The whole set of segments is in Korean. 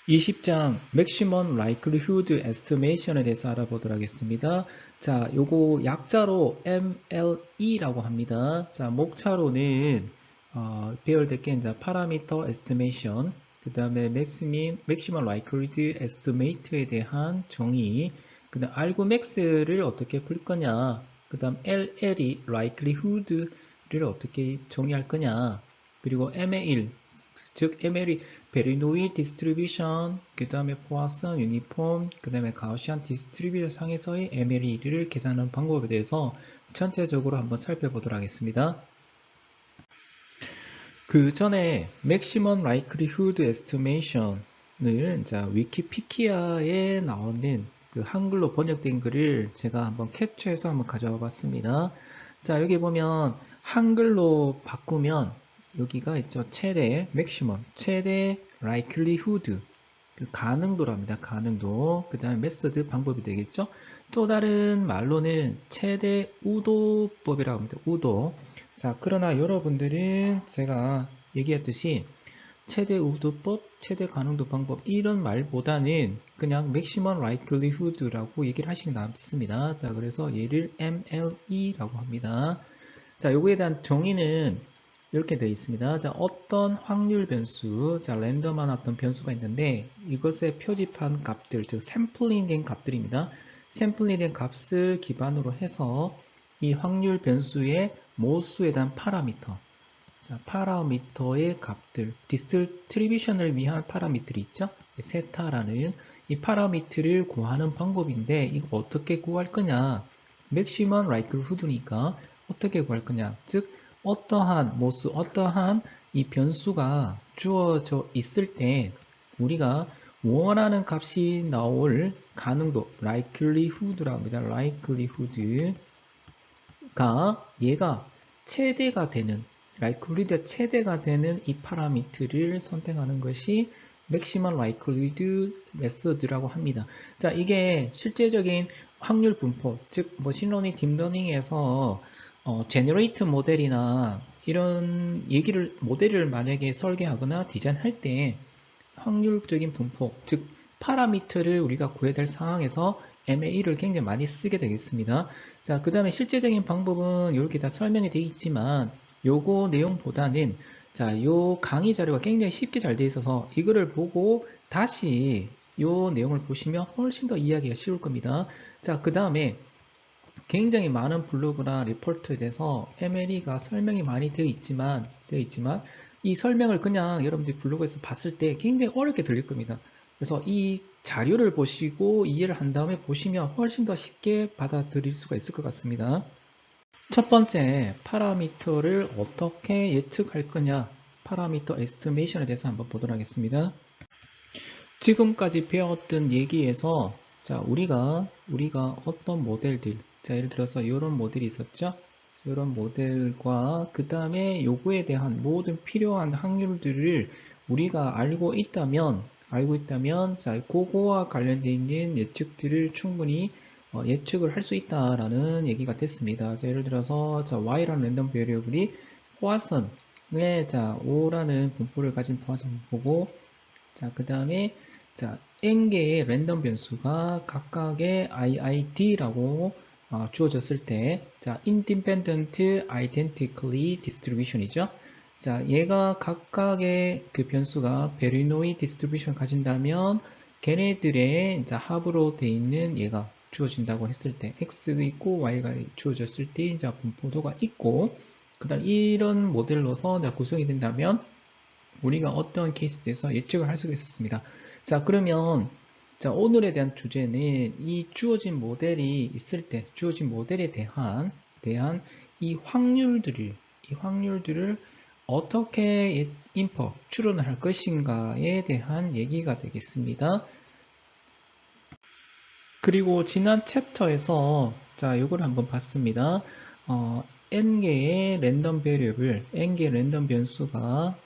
20장 Maximum Likelihood Estimation에 대해서 알아보도록 하겠습니다. 자, 요거 약자로 MLE라고 합니다. 자, 목차로는 배열 될게 이제 Parameter Estimation, 그 다음에 Maximum Likelihood Estimate에 대한 정의, 그 다음 argmax를 어떻게 풀 거냐, 그 다음 LL이 Likelihood를 어떻게 정의할 거냐, 그리고 ML, 즉 ML이 베르노이 디스트리뷰션, 그 다음에 포아슨 유니폼, 그 다음에 가우시안 디스트리뷰션 상에서의 MLE를 계산하는 방법에 대해서 전체적으로 한번 살펴보도록 하겠습니다. 그 전에 Maximum Likelihood Estimation을 위키피디아에 나오는 그 한글로 번역된 글을 제가 한번 캡처해서 한번 가져와 봤습니다. 자, 여기 보면 한글로 바꾸면 여기가 있죠. 최대, maximum, 최대 likelihood, 그 가능도랍니다. 가능도. 그 다음에 메서드, 방법이 되겠죠. 또 다른 말로는 최대 우도법이라고 합니다. 우도. 자, 그러나 여러분들은 제가 얘기했듯이 최대 우도법, 최대 가능도 방법 이런 말보다는 그냥 maximum likelihood라고 얘기를 하시는 게 낫습니다. 자, 그래서 얘를 MLE라고 합니다. 자, 요거에 대한 정의는 이렇게 되어 있습니다. 자, 어떤 확률 변수, 자, 랜덤한 어떤 변수가 있는데 이것에 표집한 값들, 즉 샘플링 된 값들입니다. 샘플링 된 값을 기반으로 해서 이 확률 변수의 모수에 대한 파라미터, 자, 파라미터의 값들, 디스트리뷰션을 위한 파라미터이 있죠? 세타라는 이 파라미터를 구하는 방법인데 이거 어떻게 구할 거냐? 맥시멈 라이클후드니까 어떻게 구할 거냐? 즉 어떠한 모수, 어떠한 이 변수가 주어져 있을 때 우리가 원하는 값이 나올 가능도, likelihood라고 합니다. likelihood가 얘가 최대가 되는 likelihood 최대가 되는 이 파라미터를 선택하는 것이 maximum likelihood method라고 합니다. 자, 이게 실제적인 확률 분포, 즉 머신러닝, 딥러닝에서 제너레이트 모델이나 이런 모델을 만약에 설계하거나 디자인할 때 확률적인 분포, 즉 파라미터를 우리가 구해야 될 상황에서 MA를 굉장히 많이 쓰게 되겠습니다. 자, 그 다음에 실제적인 방법은 이렇게 다 설명이 되어 있지만 요거 내용보다는 자, 요 강의 자료가 굉장히 쉽게 잘 되어 있어서 이거를 보고 다시 요 내용을 보시면 훨씬 더 이해하기가 쉬울 겁니다. 자, 그 다음에 굉장히 많은 블로그나 리포트에 대해서 MLE가 설명이 많이 되어 있지만 이 설명을 그냥 여러분들이 블로그에서 봤을 때 굉장히 어렵게 들릴 겁니다. 그래서 이 자료를 보시고 이해를 한 다음에 보시면 훨씬 더 쉽게 받아들일 수가 있을 것 같습니다. 첫 번째, 파라미터를 어떻게 예측할 거냐, 파라미터 에스티메이션에 대해서 한번 보도록 하겠습니다. 지금까지 배웠던 얘기에서 자, 우리가 어떤 모델들, 자, 예를 들어서 이런 모델이 있었죠? 이런 모델과 그 다음에 요거에 대한 모든 필요한 확률들을 우리가 알고 있다면 자, 그거와 관련되어 있는 예측들을 충분히 예측을 할 수 있다라는 얘기가 됐습니다. 자, 예를 들어서 자, y라는 랜덤 베리어블이 포화선의 자, 5라는 분포를 가진 포화선 분포고 자, 그 다음에 자, n개의 랜덤 변수가 각각의 IID라고 주어졌을 때, 자, independent identically distribution이죠. 자, 얘가 각각의 그 변수가 베르노이 디스트리뷰션을 가진다면 걔네들의 자, 합으로 되어 있는 얘가 주어진다고 했을 때 x가 있고 y가 주어졌을 때 자, 분포도가 있고 그 다음 이런 모델로서 자, 구성이 된다면 우리가 어떤 케이스에서 예측을 할 수가 있었습니다. 자, 그러면 자, 오늘에 대한 주제는 이 주어진 모델이 있을 때 주어진 모델에 대한 이 확률들을 어떻게 추론을 할 것인가에 대한 얘기가 되겠습니다. 그리고 지난 챕터에서 자, 요걸 한번 봤습니다. n개의 랜덤 베리어블, n개의 랜덤 변수가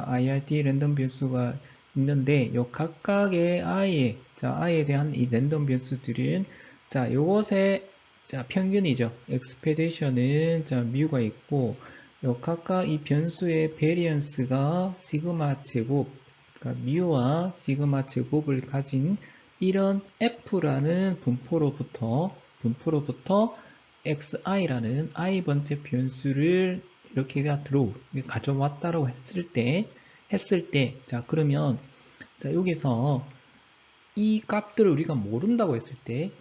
IRD 랜덤 변수가 있는데 요 각각의 i에 대한 이 랜덤 변수들은 자, 요것의 자, 평균이죠. expectation은 자, 뮤가 있고 요 각각 이 변수의 베리언스가 시그마 제곱 그러니까 미와 시그마 제곱을 가진 이런 f라는 분포로부터 xi라는 i번째 변수를 이렇게 가져왔다라고 했을 때, 자, 그러면, 자, 여기서 이 값들을 우리가 모른다고 했을 때,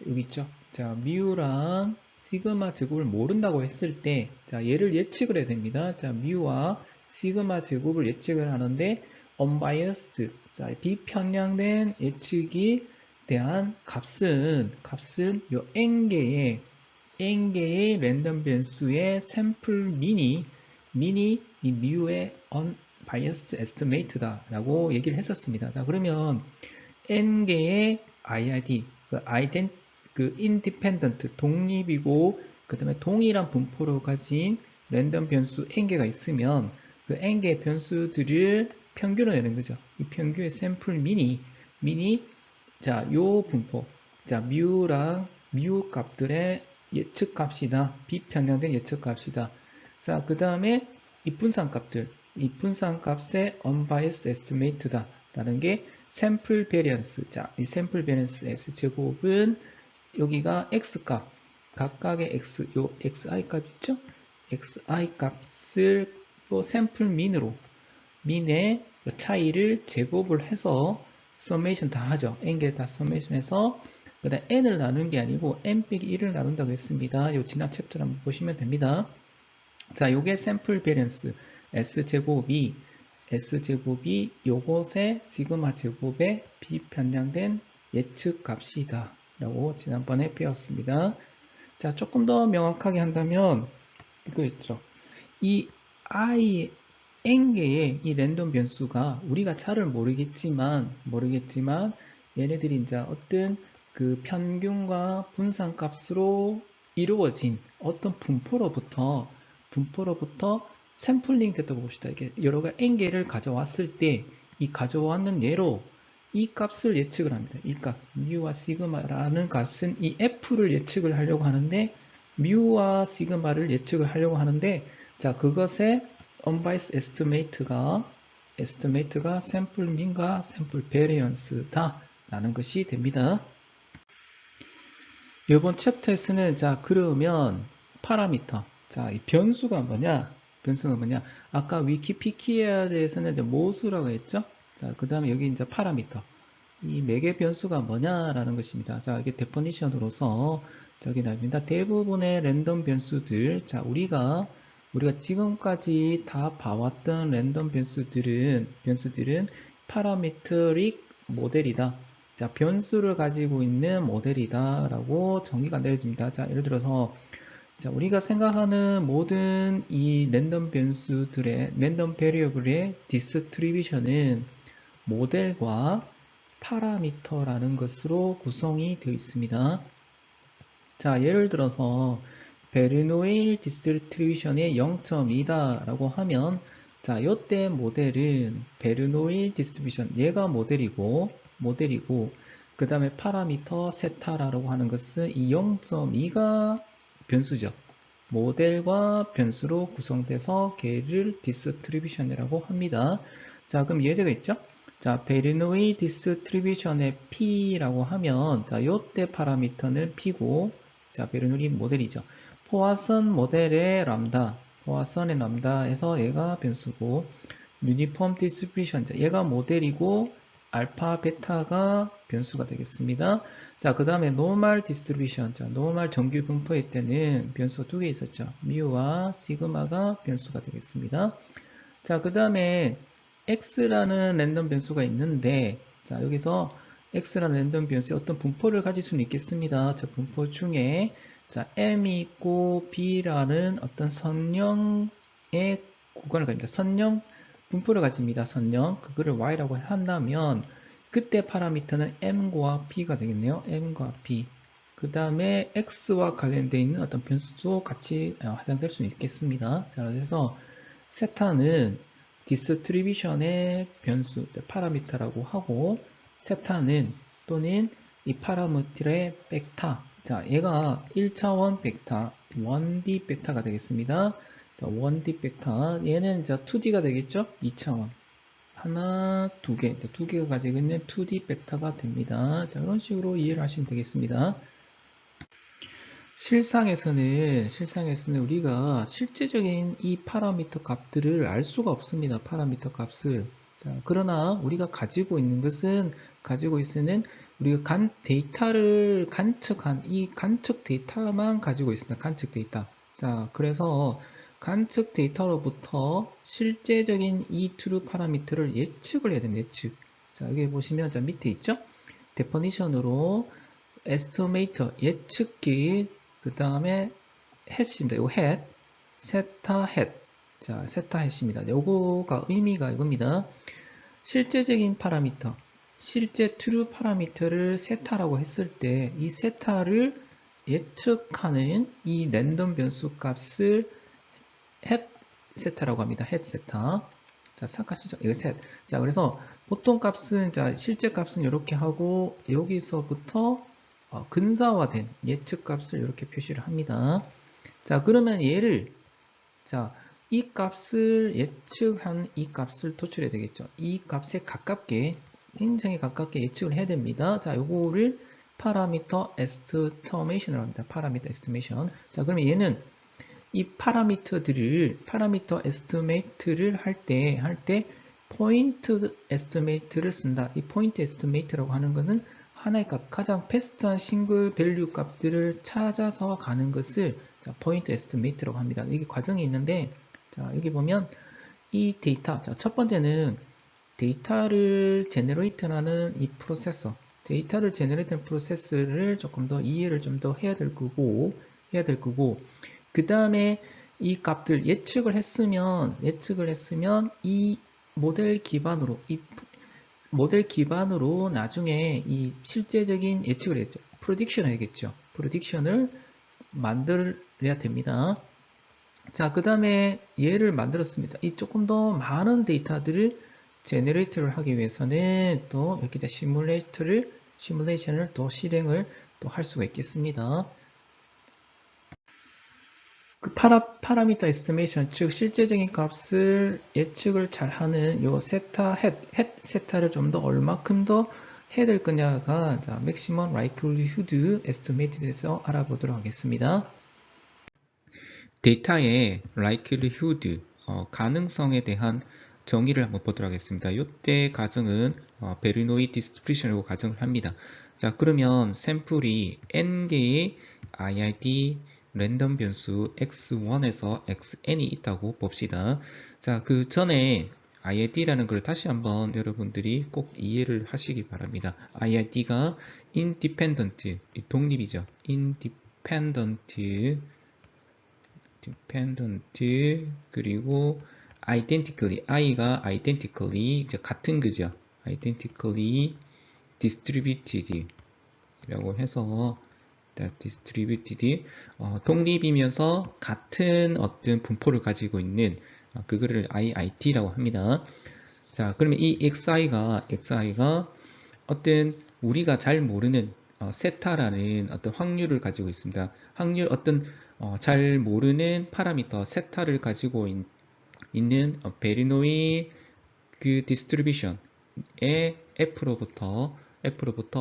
여기 있죠? 자, 미우랑 시그마 제곱을 모른다고 했을 때, 자, 얘를 예측을 해야 됩니다. 자, 미우와 시그마 제곱을 예측을 하는데, unbiased, 자, 비편향된 예측이 대한 값은 요 n개의 랜덤 변수의 샘플 미니 이 미우의 unbiased estimate다 라고 얘기를 했었습니다. 자, 그러면 n개의 IID, independent, 독립이고 그 다음에 동일한 분포로 가진 랜덤 변수 n개가 있으면 그 n개의 변수들을 평균을 내는 거죠. 이 평균의 샘플 미니 자, 요 분포, 자, 뮤 값들의 예측 값이다. 비편향된 예측 값이다. 자, 그 다음에 이 분산 값의 unbiased estimate다. 라는 게 샘플 베리언스. 자, 이 샘플 베리언스 S제곱은 여기가 X값, 각각의 X, 요 XI 값 있죠? XI 값을 또 샘플 민의 차이를 제곱을 해서 서메이션 다 하죠. n개 다 서메이션 해서 그 다음 n을 나눈 게 아니고 n-1을 나눈다고 했습니다. 요 지난 챕터를 한번 보시면 됩니다. 자, 요게 샘플 베리언스 S제곱이 요것의 시그마 제곱의 비편향된 예측 값이다 라고 지난번에 배웠습니다. 자, 조금 더 명확하게 한다면 이거 있죠. 이 n개의 이 랜덤 변수가 우리가 잘을 모르겠지만 얘네들이 이제 어떤 그 평균과 분산 값으로 이루어진 어떤 분포로부터 샘플링 됐다고 봅시다. 이게 여러 가지 n개를 가져왔을 때 이 가져왔는 예로 이 값을 예측을 합니다. 이 값, 뮤와 시그마라는 값은 이 f를 예측을 하려고 하는데 뮤와 시그마를 예측을 하려고 하는데 자, 그것의 unbiased estimate가 샘플 민과 샘플 베리언스다 라는 것이 됩니다. 이번 챕터에서는 자, 그러면 파라미터, 자, 이 변수가 뭐냐? 아까 위키피디아에서는 이제 모수라고 했죠? 자, 그 다음에 여기 이제 파라미터. 이 매개 변수가 뭐냐라는 것입니다. 자, 이게 데퍼니션으로서 저기 나옵니다. 대부분의 랜덤 변수들, 자, 우리가 지금까지 다 봐왔던 랜덤 변수들은 파라미터릭 모델이다. 자, 변수를 가지고 있는 모델이다 라고 정의가 내려집니다. 자, 예를 들어서 자, 우리가 생각하는 모든 이 랜덤 베리어블의 디스트리뷰션은 모델과 파라미터라는 것으로 구성이 되어 있습니다. 자, 예를 들어서 베르노일 디스트리뷰션의 0.2다 라고 하면 자, 이때 모델은 베르노일 디스트리뷰션 얘가 모델이고 그 다음에 파라미터 세타라고 하는 것은 이 0.2가 변수죠. 모델과 변수로 구성돼서 걔를 디스트리뷰션이라고 합니다. 자, 그럼 예제가 있죠? 자, 베르노이 디스트리뷰션의 P라고 하면 자, 요때 파라미터는 P고 자, 베르노이 모델이죠. 포화선 모델의 포화선의 람다에서 얘가 변수고 유니폼 디스트리뷰션, 얘가 모델이고 알파, 베타가 변수가 되겠습니다. 자, 그 다음에 노멀 디스트리뷰션, 자, 노멀 정규 분포일 때는 변수가 두 개 있었죠. 뮤와 시그마가 변수가 되겠습니다. 자, 그 다음에 x라는 랜덤 변수가 있는데, 자, 여기서 x라는 랜덤 변수의 어떤 분포를 가질 수는 있겠습니다. 저 분포 중에, 자, m이 있고 b라는 어떤 선형의 구간을 가집니다. 선형 분포를 가집니다. 선형. 그거를 y라고 한다면, 그때 파라미터는 m과 p가 되겠네요. m과 p. 그 다음에 x와 관련되어 있는 어떤 변수도 같이 해당될 수 있겠습니다. 자, 그래서 세타는 디스트리뷰션의 변수, 파라미터라고 하고, 세타는 또는 이 파라미터의 벡터, 자, 얘가 1차원 벡터, 1D 벡터가 되겠습니다. 자, 1D 벡터, 얘는 이제 2D가 되겠죠? 2차원. 하나, 두 개, 두 개가 가지고 있는 2D 벡터가 됩니다. 자, 이런 식으로 이해를 하시면 되겠습니다. 실상에서는 우리가 실제적인 이 파라미터 값들을 알 수가 없습니다. 파라미터 값을. 자, 그러나 우리가 가지고 있는 우리가 데이터를 관측한 이 관측 데이터만 가지고 있습니다. 관측 데이터. 자, 그래서 관측 데이터로부터 실제적인 이 트루 파라미터를 예측을 해야 됩니다. 예측. 자, 여기 보시면 자, 밑에 있죠? 데퍼니션으로 에스티메이터 예측기 그 다음에 햇입니다. 요 햇, 세타 햇. 자, 세타 햇입니다. 요거가 의미가 이겁니다. 실제적인 파라미터, 실제 트루 파라미터를 세타라고 했을 때 이 세타를 예측하는 이 랜덤 변수 값을 햇 세타라고 합니다. 햇 세타. 자, 생각하시죠? 이거 셋. 자, 그래서 보통 값은, 자, 실제 값은 이렇게 하고, 여기서부터 근사화된 예측 값을 이렇게 표시를 합니다. 자, 그러면 얘를, 자, 이 값을 예측한 이 값을 도출해야 되겠죠. 이 값에 가깝게, 굉장히 가깝게 예측을 해야 됩니다. 자, 요거를 파라미터 에스티메이션이라고 합니다. 파라미터 에스티메이션. 자, 그러면 얘는 이 파라미터 에스티메이트를 할 때 포인트 에스티메이트를 쓴다. 이 포인트 에스티메이트라고 하는 것은 하나의 값, 가장 베스트한 싱글 밸류 값들을 찾아서 가는 것을 포인트 에스티메이트라고 합니다. 이게 과정이 있는데, 자, 여기 보면 이 데이터, 자, 첫 번째는 데이터를 제너레이트하는 이 프로세서, 데이터를 제너레이트하는 프로세스를 조금 더 이해를 좀 더 해야 될 거고, 그 다음에 이 값들 예측을 했으면 이 모델 기반으로 나중에 이 실제적인 예측을 했죠. 프로딕션을 해야겠죠. 프로딕션을 만들어야 됩니다. 자, 그 다음에 얘를 만들었습니다. 이 조금 더 많은 데이터들을 제너레이트를 하기 위해서는 또 여기다 시뮬레이션을 또 실행을 또 할 수가 있겠습니다. 그 파라미터 에스티메이션, 즉 실제적인 값을 예측을 잘하는 요 세타 햇 세타를 좀 더 얼마큼 더 해야 될 거냐가 자, maximum likelihood estimate에서 알아보도록 하겠습니다. 데이터의 likelihood, 가능성에 대한 정의를 한번 보도록 하겠습니다. 이때 가정은 베르노이 디스트리뷰션이라고 가정을 합니다. 자, 그러면 샘플이 n개의 IID 랜덤 변수 x1에서 xn이 있다고 봅시다. 자, 그 전에 IID라는 걸 다시 한번 여러분들이 꼭 이해를 하시기 바랍니다. IID가 independent, 독립이죠. independent 그리고 identically, i가 identically 이제 같은 거죠. identically distributed 이라고 해서 distributed, 독립이면서 같은 어떤 분포를 가지고 있는 그거를 IIT라고 합니다. 자, 그러면 이 XI가 어떤 우리가 잘 모르는 세타라는 어떤 확률을 가지고 있습니다. 어떤 잘 모르는 파라미터 세타를 가지고 있는 베르노이 그 디스트리뷰션의 F로부터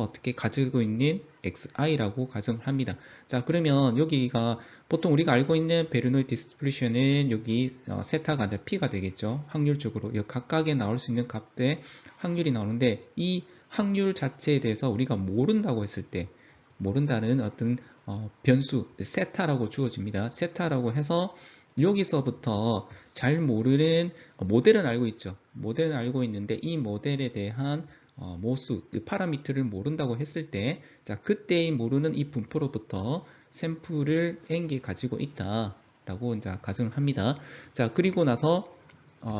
어떻게 가지고 있는 XI라고 가정을 합니다. 자, 그러면 여기가 보통 우리가 알고 있는 베르노이 디스트리뷰션은 여기 세타가 아니라 P가 되겠죠. 확률적으로 각각에 나올 수 있는 값의 확률이 나오는데 이 확률 자체에 대해서 우리가 모른다고 했을 때 모른다는 어떤 변수 세타라고 주어집니다. 세타라고 해서 여기서부터 잘 모르는 모델은 알고 있죠. 모델은 알고 있는데 이 모델에 대한 모수, 파라미터를 모른다고 했을 때, 자, 그때의 모르는 이 분포로부터 샘플을 n개 가지고 있다라고 이제 가정을 합니다. 자, 그리고 나서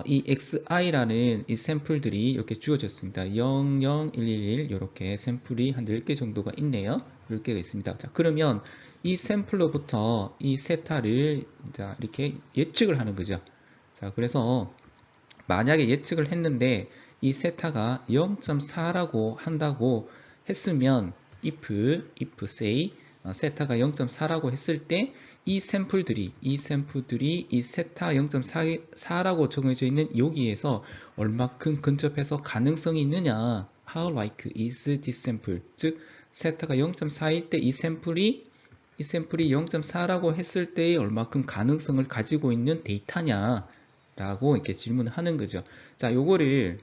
이 xi라는 이 샘플들이 이렇게 주어졌습니다. 0, 0, 1, 1, 1 이렇게 샘플이 한 10개 정도가 있네요. 10개가 있습니다. 자, 그러면 이 샘플로부터 이 세타를 자, 이렇게 예측을 하는 거죠. 자, 그래서 만약에 예측을 했는데 이 세타가 0.4라고 한다고 했으면 if say 세타가 0.4라고 했을 때 이 샘플들이 이 세타 0.4라고 정해져 있는 여기에서 얼마큼 근접해서 가능성이 있느냐. How like is this sample? 즉 세타가 0.4일 때 이 샘플이 0.4라고 했을 때에 얼마큼 가능성을 가지고 있는 데이터냐 라고 이렇게 질문하는 거죠. 자, 요거를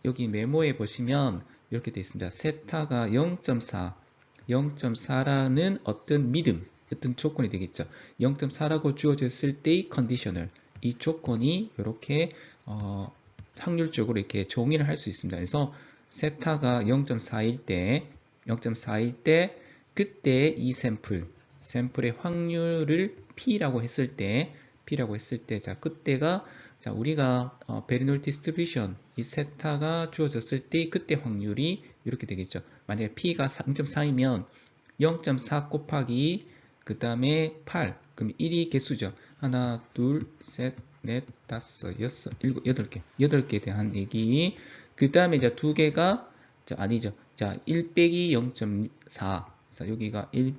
여기 메모에 보시면 이렇게 되어 있습니다. 세타가 0.4라는 어떤 조건이 되겠죠. 0.4라고 주어졌을 때의 컨디셔널, 이 조건이 이렇게 확률적으로 이렇게 정의를 할 수 있습니다. 그래서 세타가 0.4일 때 그때 이 샘플의 확률을 P라고 했을 때 자, 그때가 자, 우리가 베리놀 디스트리뷰션 이 세타가 주어졌을 때 그때 확률이 이렇게 되겠죠. 만약에 P가 0.4이면 0.4 곱하기 그 다음에 8 그럼 1이 개수죠. 하나, 둘, 셋, 넷, 다섯, 여섯, 일곱, 여덟 개 대한 얘기. 그 다음에 이제 두 개가 아니죠. 자, 1 빼기 0.4. 자, 여기가 1.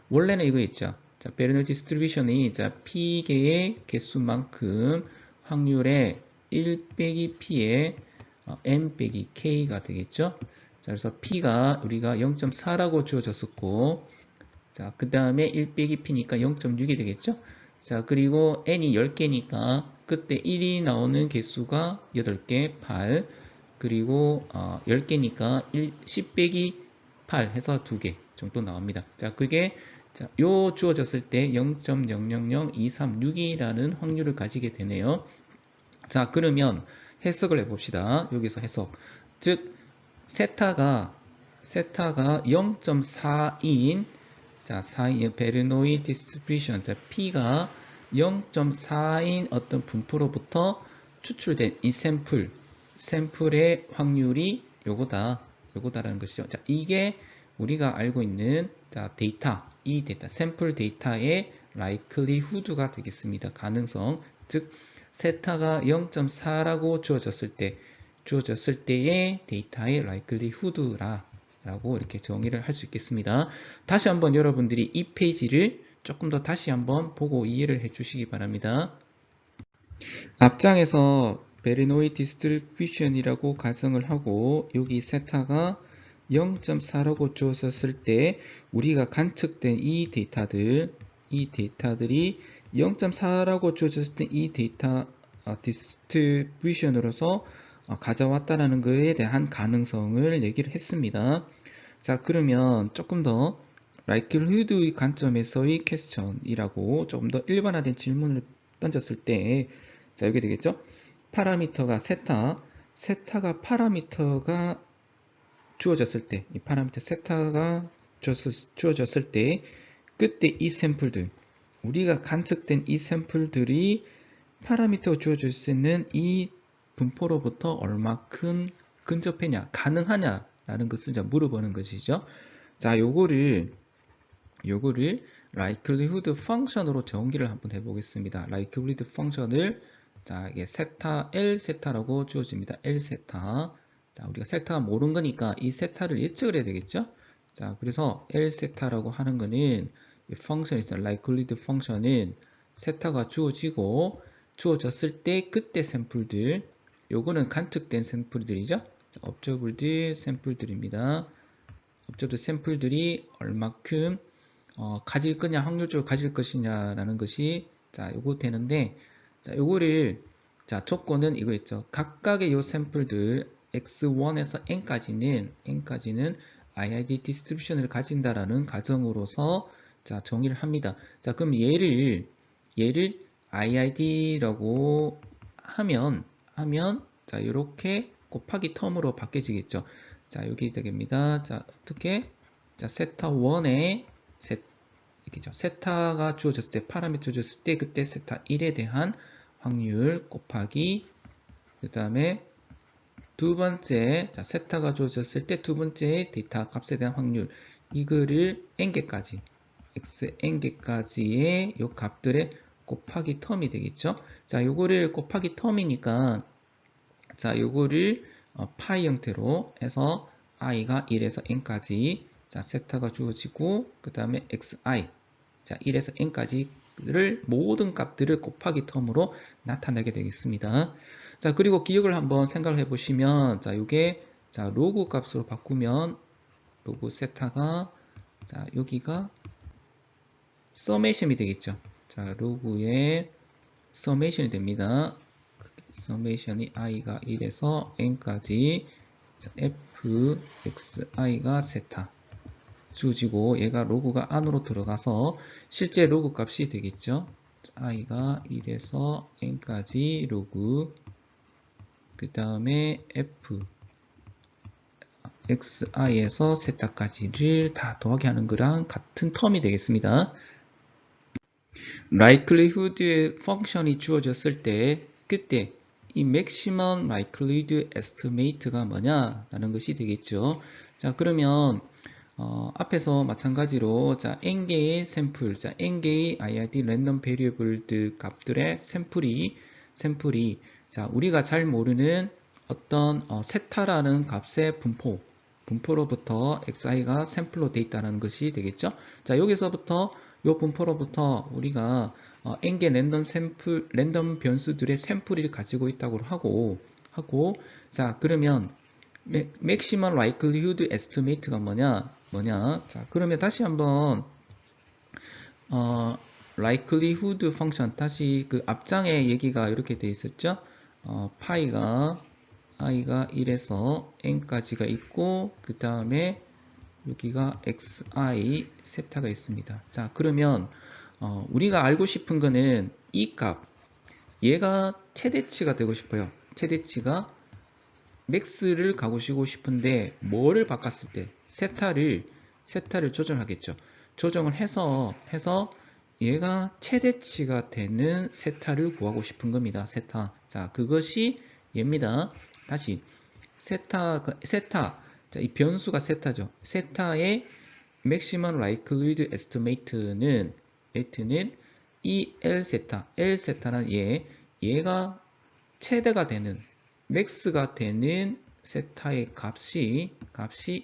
원래는 이거 있죠. 자, 베르놀 디스트리뷰션이 자, P개의 개수만큼 확률의 1 빼기 P의 M 빼기 K가 되겠죠. 자, 그래서 P가 우리가 0.4라고 주어졌었고, 자, 그 다음에 1 빼기 P니까 0.6이 되겠죠. 자, 그리고 N이 10개니까 그때 1이 나오는 개수가 8개, 8. 그리고 10개니까 10 빼기 8 해서 2개 정도 나옵니다. 자, 그게 자, 요 주어졌을 때 0.000236이라는 확률을 가지게 되네요. 자, 그러면 해석을 해봅시다. 여기서 해석. 즉, 세타가 0.4인 자, 4인 베르노이 디스트리뷰션. 자, P가 0.4인 어떤 분포로부터 추출된 이 샘플의 확률이 요거다라는 것이죠. 자, 이게 우리가 알고 있는 자, 이 데이터, 샘플 데이터의 likelihood가 되겠습니다. 가능성. 즉, 세타가 0.4라고 주어졌을 때의 데이터의 likelihood라고 이렇게 정의를 할 수 있겠습니다. 다시 한번 여러분들이 이 페이지를 조금 더 다시 한번 보고 이해를 해 주시기 바랍니다. 앞장에서 베르노이 디스트리뷰션이라고 가정을 하고 여기 세타가 0.4라고 주어졌을 때 우리가 관측된 이 데이터들이 0.4라고 주어졌을 때 이 데이터 디스트리뷰션으로서 가져왔다라는 것에 대한 가능성을 얘기를 했습니다. 자, 그러면 조금 더 likelihood의 관점에서의 퀘스천이라고 조금 더 일반화된 질문을 던졌을 때 자, 여기 되겠죠? 파라미터가 세타가 파라미터가 주어졌을 때, 이 파라미터 세타가 주어졌을 때, 그때 이 샘플들, 우리가 관측된 이 샘플들이 파라미터가 주어질 수 있는 이 분포로부터 얼마큼 근접하냐, 가능하냐라는 것을 이제 물어보는 것이죠. 자, 요거를 likelihood 펑션으로 전기를 한번 해보겠습니다. likelihood 펑션을 자, 이게 L 세타라고 주어집니다. L 세타. 자, 우리가 세타가 모르는 거니까 이 세타를 예측을 해야 되겠죠? 자, 그래서 L 세타라고 하는 거는 이 펑션이 있어요. likelihood 펑션은 세타가 주어졌을 때 그때 샘플들, 요거는 관측된 샘플들이죠? 자, observed 샘플들입니다. observed 샘플들이 얼마큼 가질 거냐, 확률적으로 가질 것이냐라는 것이 자, 요거 되는데 자, 요거를 자, 조건은 이거 있죠. 각각의 요 샘플들 x1에서 n까지는 IID 디스트리뷰션을 가진다라는 가정으로서 자, 정의를 합니다. 자, 그럼 얘를 IID라고 하면 자, 이렇게 곱하기 텀으로 바뀌어지겠죠. 자, 여기 되겠습니다. 자, 어떻게? 자, 세타 1에 세타가 주어졌을 때, 파라미터 주어졌을 때, 그때 세타 1에 대한 확률 곱하기, 그 다음에 두 번째, 자, 세타가 주어졌을 때 두 번째 데이터 값에 대한 확률, 이거를 n개까지, n개까지의 요 값들의 곱하기 텀이 되겠죠. 자, 요거를 곱하기 텀이니까, 자, 요거를 파이 형태로 해서 i가 1에서 n까지, 자, 세타가 주어지고, 그 다음에 xi, 자, 1에서 n까지를 모든 값들을 곱하기 텀으로 나타내게 되겠습니다. 자, 그리고 기억을 한번 생각을 해 보시면, 자, 요게, 자, 로그 값으로 바꾸면, 로그 세타가, 자, 여기가 서메이션이 되겠죠. 자, 로그의 서메이션이 됩니다. 서메이션이 i가 1에서 n까지, 자, fxi가 세타 주어지고, 얘가 로그가 안으로 들어가서 실제 로그 값이 되겠죠. i가 1에서 n까지 로그, 그 다음에 f xi에서 세타까지를 다 더하기 하는 거랑 같은 텀이 되겠습니다. likelihood의 펑션이 주어졌을 때, 그때 이 maximum likelihood estimate가 뭐냐라는 것이 되겠죠. 자, 그러면 앞에서 마찬가지로, 자, n개의 샘플, 자, n개의 IRD 랜덤 베리어블들 값들의 샘플이, 자, 우리가 잘 모르는 어떤 세타라는 값의 분포로부터 xi가 샘플로 되어 있다는 것이 되겠죠. 자, 여기서부터 요 분포로부터 우리가 n개 랜덤 변수들의 샘플을 가지고 있다고 하고, 자, 그러면 maximum likelihood estimate가 뭐냐? 자, 그러면 다시 한번 likelihood 펑션, 다시 그 앞장에 얘기가 이렇게 돼 있었죠. 파이가 i가 1에서 n까지가 있고, 그 다음에 여기가 xi 세타가 있습니다. 자, 그러면 우리가 알고 싶은 거는 이 값, 얘가 최대치가 되고 싶어요. 최대치가 맥스를 가고시고 싶은데 뭐를 바꿨을 때 세타를 조정하겠죠. 조정을 해서 얘가 최대치가 되는 세타를 구하고 싶은 겁니다. 세타. 자, 그것이 얘입니다. 다시 세타. 자, 이 변수가 세타죠. 세타의 maximum likelihood estimate는 이 L 세타는 얘가 최대가 되는, 맥스가 되는 세타의 값이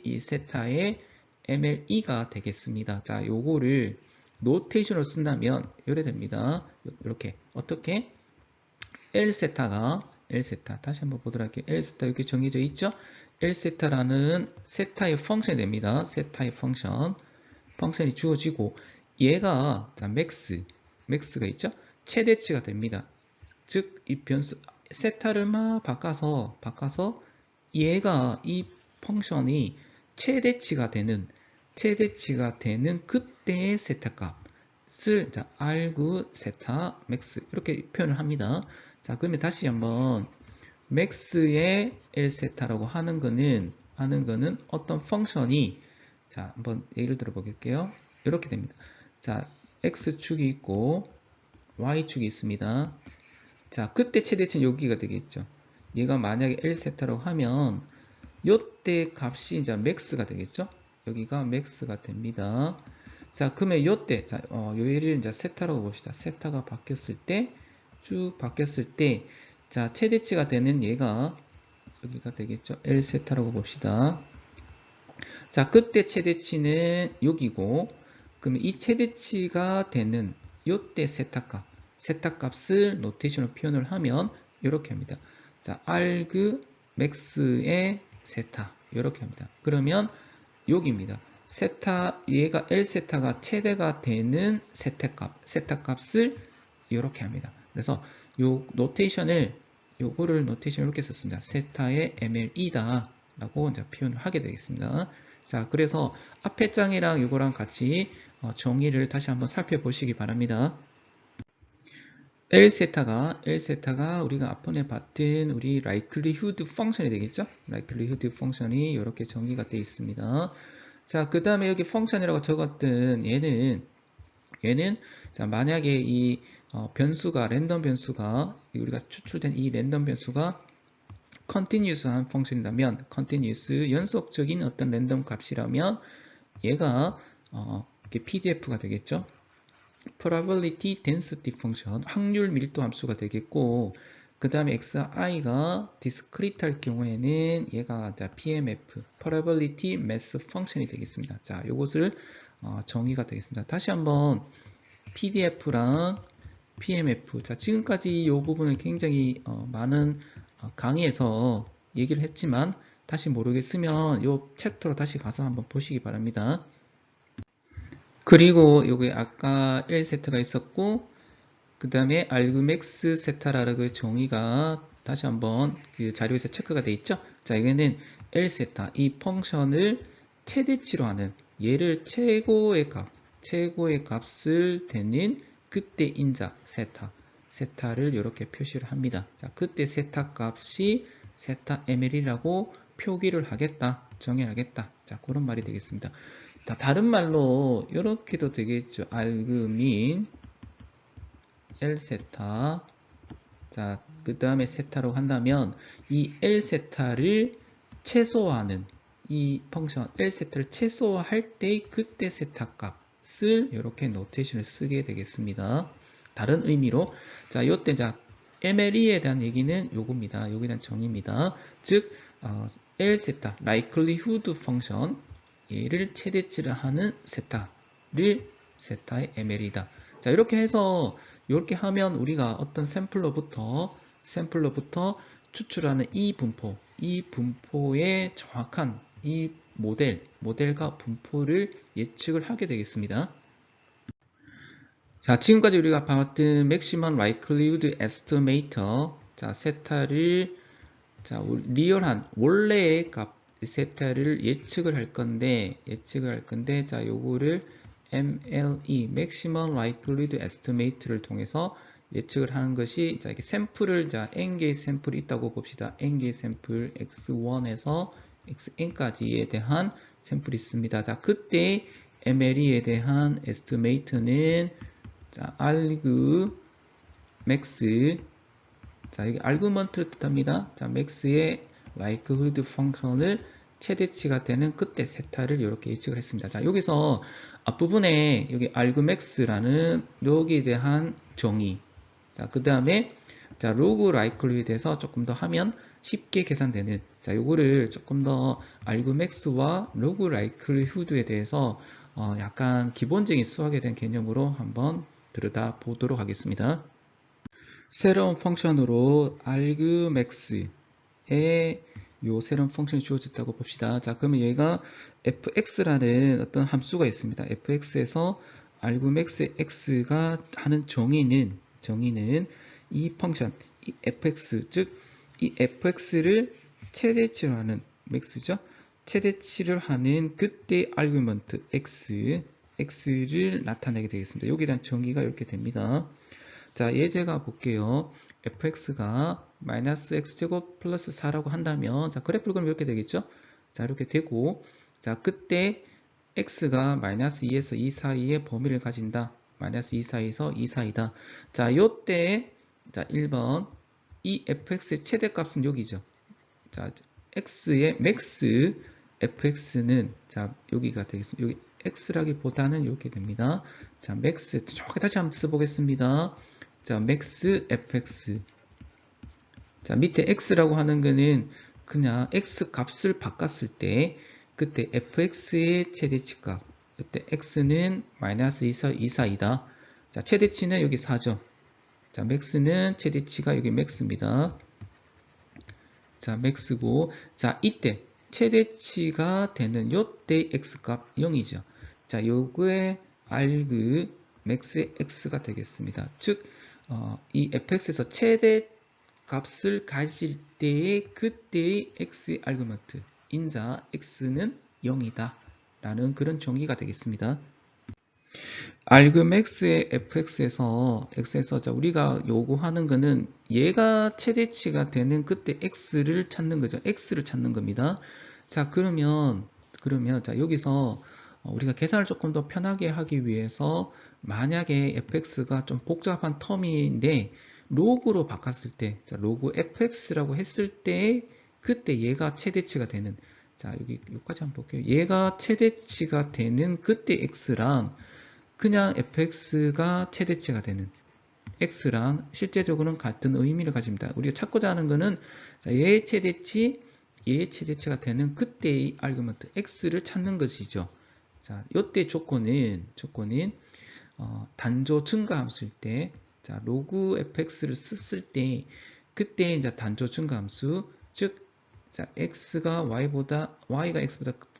이 세타의 MLE가 되겠습니다. 자, 요거를 노테이션으로 쓴다면 이래 됩니다. 이렇게 어떻게 L 세타 다시 한번 보도록 할게요. L 세타 이렇게 정해져 있죠? L 세타라는 세타의 펑션이 됩니다. 세타의 펑션이 주어지고, 얘가 자, 맥스가 있죠? 최대치가 됩니다. 즉 이 변수 세타를 막 바꿔서 얘가 이 펑션이 최대치가 되는 그때의 세타 값을, 자, arg 세타 맥스 이렇게 표현을 합니다. 자, 그러면 다시 한번 맥스의 L 세타라고 하는 거는 어떤 펑션이, 자, 한번 예를 들어 보겠게요. 이렇게 됩니다. 자, x축이 있고 y축이 있습니다. 자, 그때 최대치는 여기가 되겠죠. 얘가 만약에 L 세타라고 하면 요때 값이 이제 맥스가 되겠죠. 여기가 맥스가 됩니다. 자, 그러면 요때, 자, 요일을 이제 세타라고 봅시다. 세타가 쭉 바뀌었을 때, 자, 최대치가 되는 얘가 여기가 되겠죠. L 세타라고 봅시다. 자, 그때 최대치는 여기고, 그러면 이 최대치가 되는 요때 세타 값을 노테이션으로 표현을 하면 이렇게 합니다. 자, arg max의 세타 이렇게 합니다. 그러면 여기입니다. 얘가 L 세타가 최대가 되는 세타 값을 이렇게 합니다. 그래서 요 노테이션을 이렇게 썼습니다. 세타의 MLE다 라고 이제 표현을 하게 되겠습니다. 자, 그래서 앞에 장이랑 이거랑 같이 정의를 다시 한번 살펴보시기 바랍니다. L 세타가 우리가 앞번에 봤던 우리 likelihood 펑션이 되겠죠? likelihood 펑션이 이렇게 정의가 되어 있습니다. 자, 그 다음에 여기 펑션이라고 적었던 얘는 자, 만약에 이 랜덤 변수가 우리가 추출된 이 랜덤 변수가 continuous한 펑션이라면, continuous 연속적인 어떤 랜덤 값이라면 얘가 PDF가 되겠죠. probability density 펑션, 확률 밀도 함수가 되겠고, 그 다음에 xi가 discrete 할 경우에는 얘가 PMF, probability mass 펑션이 되겠습니다. 자, 요것을 정의가 되겠습니다. 다시 한번 PDF랑 PMF. 자, 지금까지 이 부분을 굉장히 많은 강의에서 얘기를 했지만 다시 모르겠으면 이 챕터로 다시 가서 한번 보시기 바랍니다. 그리고 여기 아까 1세트가 있었고 그 다음에 argmax 세타라는 정의가 다시 한번 그 자료에서 체크가 되어 있죠. 자, 여기는 l세타, 이 펑션을 최대치로 하는, 얘를 최고의 값을 대는 그때 인자 세타를 이렇게 표시를 합니다. 자, 그때 세타 값이 세타 ml이라고 표기를 하겠다, 정의하겠다. 자, 그런 말이 되겠습니다. 다른 말로 이렇게도 되겠죠. argmin l세타. 자, 그 다음에 세타로 한다면 이 l세타를 최소화하는 이 펑션 l세타를 최소화할 때 그때 세타 값을 이렇게 노테이션을 쓰게 되겠습니다. 다른 의미로 자, 요때 자 MLE에 대한 얘기는 요겁니다. 요기에 대한 정의입니다. 즉 l세타 likelihood 펑션 얘를 최대치를 하는 세타를 세타의 ML이다. 자, 이렇게 해서 이렇게 하면 우리가 어떤 샘플러부터 추출하는 이 분포의 정확한 이 모델과 분포를 예측을 하게 되겠습니다. 자, 지금까지 우리가 봤던 Maximum Likelihood Estimator, 자, 세타를 자, 리얼한 원래의 값 세타를 예측을 할 건데 자, 요거를 MLE Maximum Likelihood Estimate를 통해서 예측을 하는 것이 자, 이렇게 샘플을 자 n개의 샘플이 있다고 봅시다. n개의 샘플 x1에서 xn까지에 대한 샘플이 있습니다. 자, 그때 MLE에 대한 에스티메이트는 자, argmax 자, 여기 아르구먼트를 뜻합니다. 자, max의 likelihood 펑션을 최대치가 되는 그때 세타를 이렇게 예측을 했습니다. 자, 여기서 앞부분에 여기 argmax라는 여기에 대한 정의. 자, 그 다음에 자, log likelihood에 대해서 조금 더 하면 쉽게 계산되는 자, 요거를 조금 더 argmax와 log likelihood에 대해서 약간 기본적인 수학에 대한 개념으로 한번 들여다 보도록 하겠습니다. 새로운 펑션으로 argmax의 요 새로운 펑션이 주어졌다고 봅시다. 자, 그러면 얘가 fx라는 어떤 함수가 있습니다. fx에서 argmax x가 하는 정의는 이 펑션, 이 fx, 즉 이 fx를 최대치로 하는 max죠. 최대치를 하는 그때 아르구먼트 x를 나타내게 되겠습니다. 여기에 대한 정의가 이렇게 됩니다. 자, 예제가 볼게요. fx가 마이너스 x제곱 플러스 4라고 한다면 자, 그래프를 그리면 이렇게 되겠죠? 자, 이렇게 되고 자, 그때 x가 마이너스 2에서 2 사이의 범위를 가진다. 마이너스 2 사이에서 2 사이다. 자, 요때 자, 1번 이 fx의 최대값은 여기죠. 자, x의 max fx는 자, 여기가 되겠습니다. 여기 x라기보다는 이렇게 됩니다. 자, max 정확히 다시 한번 써보겠습니다. 자, max fx. 자, 밑에 x라고 하는 거는 그냥 x 값을 바꿨을 때 그때 fx의 최대치 값. 그때 x는 마이너스 2 사이다. 자, 최대치는 여기 4죠. 자, max는 최대치가 여기 max입니다. 자, max고 자, 이때 최대치가 되는 요때 x값 0이죠. 자, 요거의 arg max의 x가 되겠습니다. 즉 이 fx에서 최대 값을 가질 때의 그때의 x의 아르구먼트 인자 x는 0이다 라는 그런 정의가 되겠습니다. argmax의 fx에서 자, 우리가 요구하는 거는 얘가 최대치가 되는 그때 x를 찾는 거죠. x를 찾는 겁니다. 자, 그러면 자, 여기서 우리가 계산을 조금 더 편하게 하기 위해서 만약에 fx가 좀 복잡한 텀인데 로그로 바꿨을 때, 자, 로그 fx라고 했을 때 그때 얘가 최대치가 되는 자, 여기까지 한번 볼게요. 얘가 최대치가 되는 그때 x랑 그냥 fx가 최대치가 되는 x랑 실제적으로는 같은 의미를 가집니다. 우리가 찾고자 하는 거는 자, 얘의 최대치가 되는 그때의 아르구먼트 x를 찾는 것이죠. 자, 요때 조건은 단조 증가 함수일 때, 자, 로그 fx를 썼을 때, 그때 이제 단조 증가 함수, 즉, 자, y가 x보다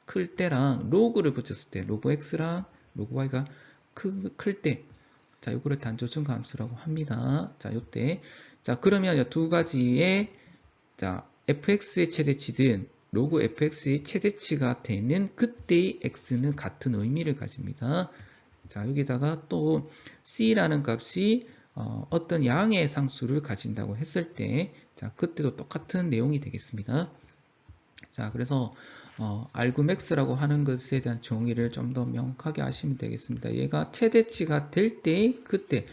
클 때랑 로그를 붙였을 때, 로그 x랑 로그 y가 클 때, 자, 요거를 단조 증가 함수라고 합니다. 자, 요때. 자, 그러면 이 두 가지의, 자, fx의 최대치든 로그 fx의 최대치가 되는 그때의 x는 같은 의미를 가집니다. 자, 여기다가 또 c라는 값이 어떤 양의 상수를 가진다고 했을 때, 자, 그때도 똑같은 내용이 되겠습니다. 자, 그래서 argmax라고 하는 것에 대한 정의를 좀 더 명확하게 하시면 되겠습니다. 얘가 최대치가 될 때, 그때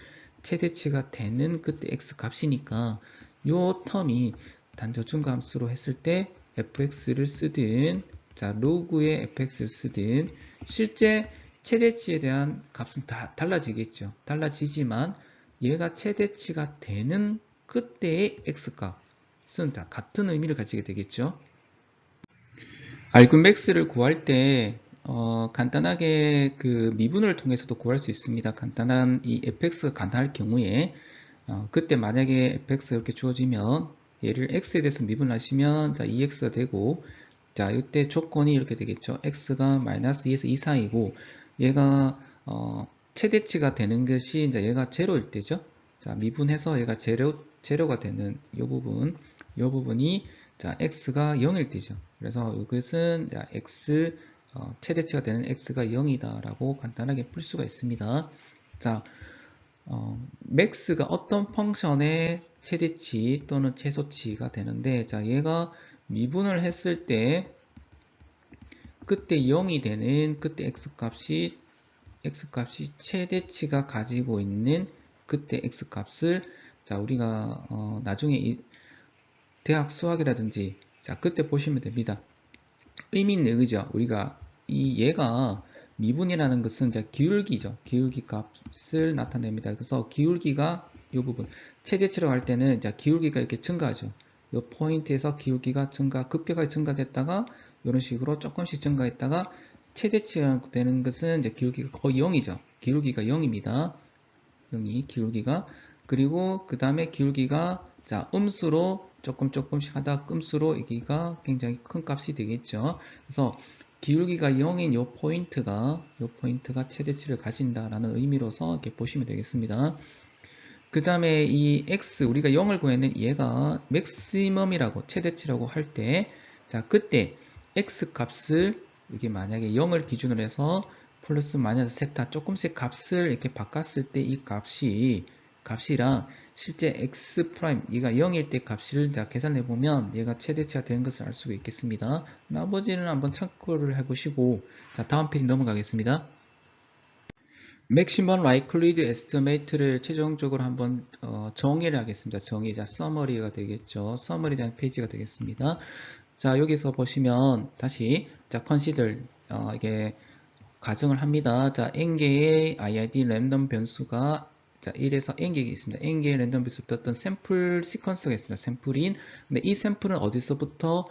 최대치가 되는 그때 x 값이니까 요 텀이 단조증가 함수로 했을 때 fx를 쓰든, 자, 로그의 fx를 쓰든 실제 최대치에 대한 값은 다 달라지겠죠. 달라지지만 얘가 최대치가 되는 그때의 x값은 다 같은 의미를 가지게 되겠죠. argmax를 구할 때 간단하게 그 미분을 통해서도 구할 수 있습니다. 간단한 이 fx가 간단할 경우에 그때 만약에 fx 이렇게 주어지면 얘를 x에 대해서 미분하시면 자 2x가 되고, 자 이때 조건이 이렇게 되겠죠. x가 마이너스 2에서 2 사이고 얘가 최대치가 되는 것이 이제 얘가 제로일 때죠. 자 미분해서 얘가 제로가 되는 요 부분이 자 x가 0일 때죠. 그래서 이것은 자, x 최대치가 되는 x가 0이다 라고 간단하게 풀 수가 있습니다. 자 max가 어떤 펑션의 최대치 또는 최소치가 되는데, 자 얘가 미분을 했을 때 그때 0이 되는 그때 x값이 최대치가 가지고 있는 그때 x값을 자 우리가 나중에 대학 수학이라든지 자 그때 보시면 됩니다. 의미 있는 그죠? 우리가 얘가 미분이라는 것은 이제 기울기죠. 기울기 값을 나타냅니다. 그래서 기울기가 이 부분 최대치로 할 때는 이제 기울기가 이렇게 증가하죠. 이 포인트에서 기울기가 급격하게 증가됐다가 이런 식으로 조금씩 증가했다가 최대치가 되는 것은 이제 기울기가 거의 0이죠. 기울기가 0입니다. 0이 기울기가. 그리고 그 다음에 기울기가 자 음수로 조금씩 하다 음수로 여기가 굉장히 큰 값이 되겠죠. 그래서 기울기가 0인 요 포인트가 최대치를 가진다라는 의미로서 이렇게 보시면 되겠습니다. 그 다음에 이 x 우리가 0을 구했는 얘가 맥시멈이라고 최대치라고 할 때, 자 그때 x 값을 이게 만약에 0을 기준으로 해서 플러스 마이너스 세타 조금씩 값을 이렇게 바꿨을 때 이 값이랑 실제 x 프라임 얘가 0일 때 값을 자 계산해 보면 얘가 최대치가 되는 것을 알 수가 있겠습니다. 나머지는 한번 참고를 해보시고 자 다음 페이지 넘어가겠습니다. Maximum Likelihood Estimate를 최종적으로 한번 정의를 하겠습니다. 정의, 자, Summary가 되겠죠. Summary에 대한 페이지가 되겠습니다. 자, 여기서 보시면 다시 자, Consider 이게 가정을 합니다. 자, n개의 IID 랜덤 변수가 자, 1에서 n개가 있습니다. n개의 랜덤 변수부터 어떤 샘플 시퀀스가 있습니다. 샘플인. 근데 이 샘플은 어디서부터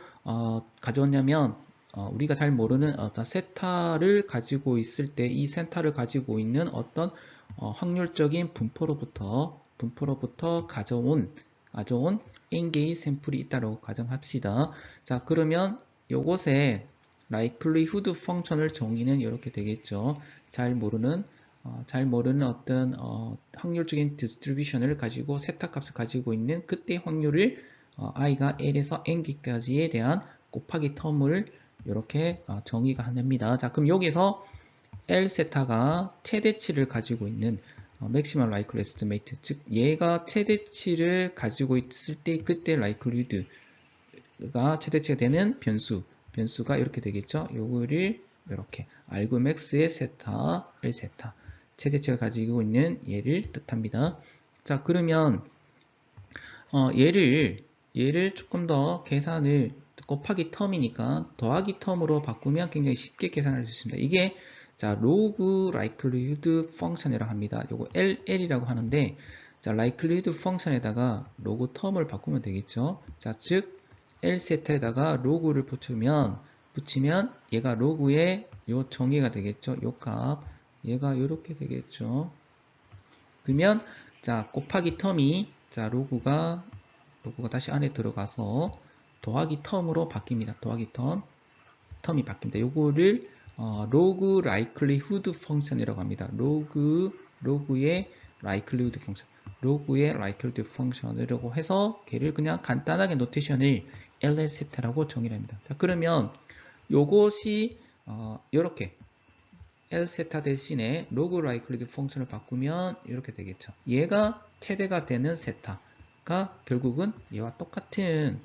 가져왔냐면 우리가 잘 모르는 어떤 세타를 가지고 있을 때 이 세타를 가지고 있는 어떤 확률적인 분포로부터 가져온 n개의 샘플이 있다고 가정합시다. 자, 그러면 요것에 likelihood 펑션을 정의는 이렇게 되겠죠. 잘 모르는 어떤 확률적인 디스트리뷰션을 가지고 세타 값을 가지고 있는 그때 확률을 i가 l에서 n기까지에 대한 곱하기 텀을 이렇게 정의가 됩니다. 자, 그럼 여기서 L 세타가 최대치를 가지고 있는 maximum likely estimate, 즉 얘가 최대치를 가지고 있을 때 그때 likelihood가 최대치가 되는 변수가 이렇게 되겠죠. 요거를 이렇게 argmax의 세타, L 세타 최대치가 가지고 있는 얘를 뜻합니다. 자, 그러면 얘를 조금 더 계산을 곱하기 텀이니까 더하기 텀으로 바꾸면 굉장히 쉽게 계산할 수 있습니다. 이게 자 log likelihood 펑션이라고 합니다. 요거 L이라고 하는데 자 likelihood 펑션에다가 log 텀을 바꾸면 되겠죠. 자, 즉 L 세타에다가 log를 붙이면 붙이면 얘가 로그의 요 정의가 되겠죠. 요 값 얘가 요렇게 되겠죠. 그러면 자 곱하기 텀이 자 로그가 다시 안에 들어가서 더하기 텀으로 바뀝니다. 더하기 텀이 바뀝니다. 요거를 로그 라이클리후드 펑션이라고 합니다. 로그의 라이클리후드 펑션, 로그의 라이클리후드 펑션이라고 해서 걔를 그냥 간단하게 노테이션을 LS라고 정의를 합니다. 자, 그러면 요것이 이렇게 L세타 대신에 로그 라이클리드 펑션을 바꾸면 이렇게 되겠죠. 얘가 최대가 되는 세타가 결국은 얘와 똑같은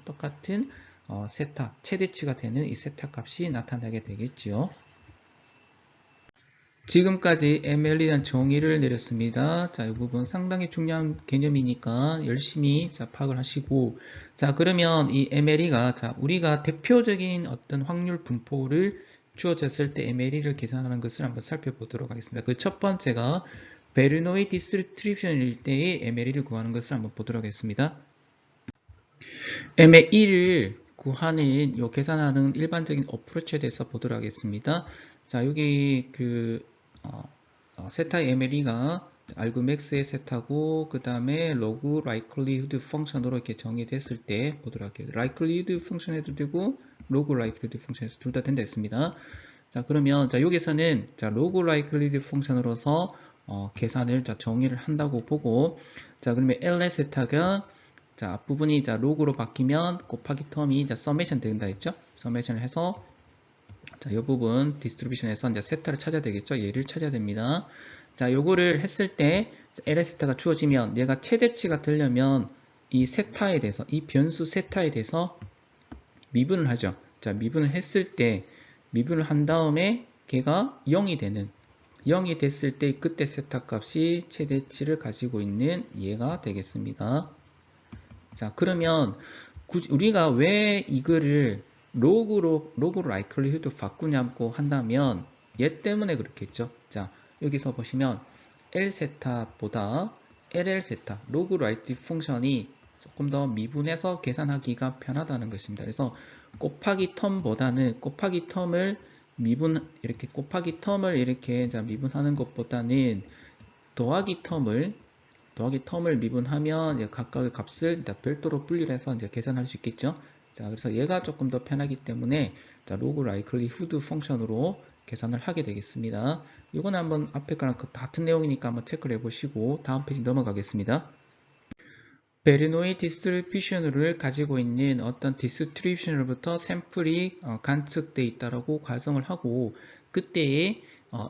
세타, 최대치가 되는 이 세타 값이 나타나게 되겠죠. 지금까지 ML에 대한 정의를 내렸습니다. 자, 이 부분 상당히 중요한 개념이니까 열심히 자, 파악을 하시고, 자, 그러면 이 MLE가 자, 우리가 대표적인 어떤 확률 분포를 주어졌을 때 MLE를 계산하는 것을 한번 살펴보도록 하겠습니다. 그 첫 번째가 베르노이 디스트리뷰션일 때의 MLE를 구하는 것을 한번 보도록 하겠습니다. MLE를 구하는 요 계산하는 일반적인 어프로치에 대해서 보도록 하겠습니다. 자, 여기 그 세타의 MLE가 알그맥스의 세타고 그 다음에 로그 라이클리후드 펑션으로 이렇게 정의됐을 때 보도록 할게요. 라이클리후드 펑션 해도 되고 로그 라이클리후드 펑션 해서 둘 다 된다 했습니다. 자, 그러면 자 여기서는 자 로그 라이클리후드 펑션으로서 계산을 자 정의를 한다고 보고, 자 그러면 LS 세타가 자 앞부분이 자 로그로 바뀌면 곱하기 텀이 자 서메이션 된다 했죠. 서메이션을 해서 자, 이 부분 디스트리뷰션에서 이제 세타를 찾아야 되겠죠. 얘를 찾아야 됩니다. 자, 요거를 했을 때 LS 세타가 주어지면 얘가 최대치가 되려면 이 세타에 대해서 이 변수 세타에 대해서 미분을 하죠. 자, 미분을 했을 때 미분을 한 다음에 걔가 0이 됐을 때 그때 세타 값이 최대치를 가지고 있는 얘가 되겠습니다. 자, 그러면 우리가 왜 이거를 로그 라이클리후드 바꾸냐고 한다면 얘 때문에 그렇겠죠. 자, 여기서 보시면 L세타보다 LL세타, 로그 라이클리후드 펑션이 조금 더 미분해서 계산하기가 편하다는 것입니다. 그래서 곱하기 텀보다는 곱하기 텀을 이렇게 자, 미분하는 것보다는 더하기 텀을 미분하면 각각의 값을 별도로 분리를 해서 이제 계산할 수 있겠죠. 자, 그래서 얘가 조금 더 편하기 때문에 자, 로그 라이클리후드 펑션으로 계산을 하게 되겠습니다. 이거는 한번 앞에 거랑 같은 내용이니까 한번 체크를 해보시고 다음 페이지 넘어가겠습니다. 베르노이 디스트리뷰션을 가지고 있는 어떤 디스트리뷰션으로부터 샘플이 관측되어 있다라고 가정을 하고 그때의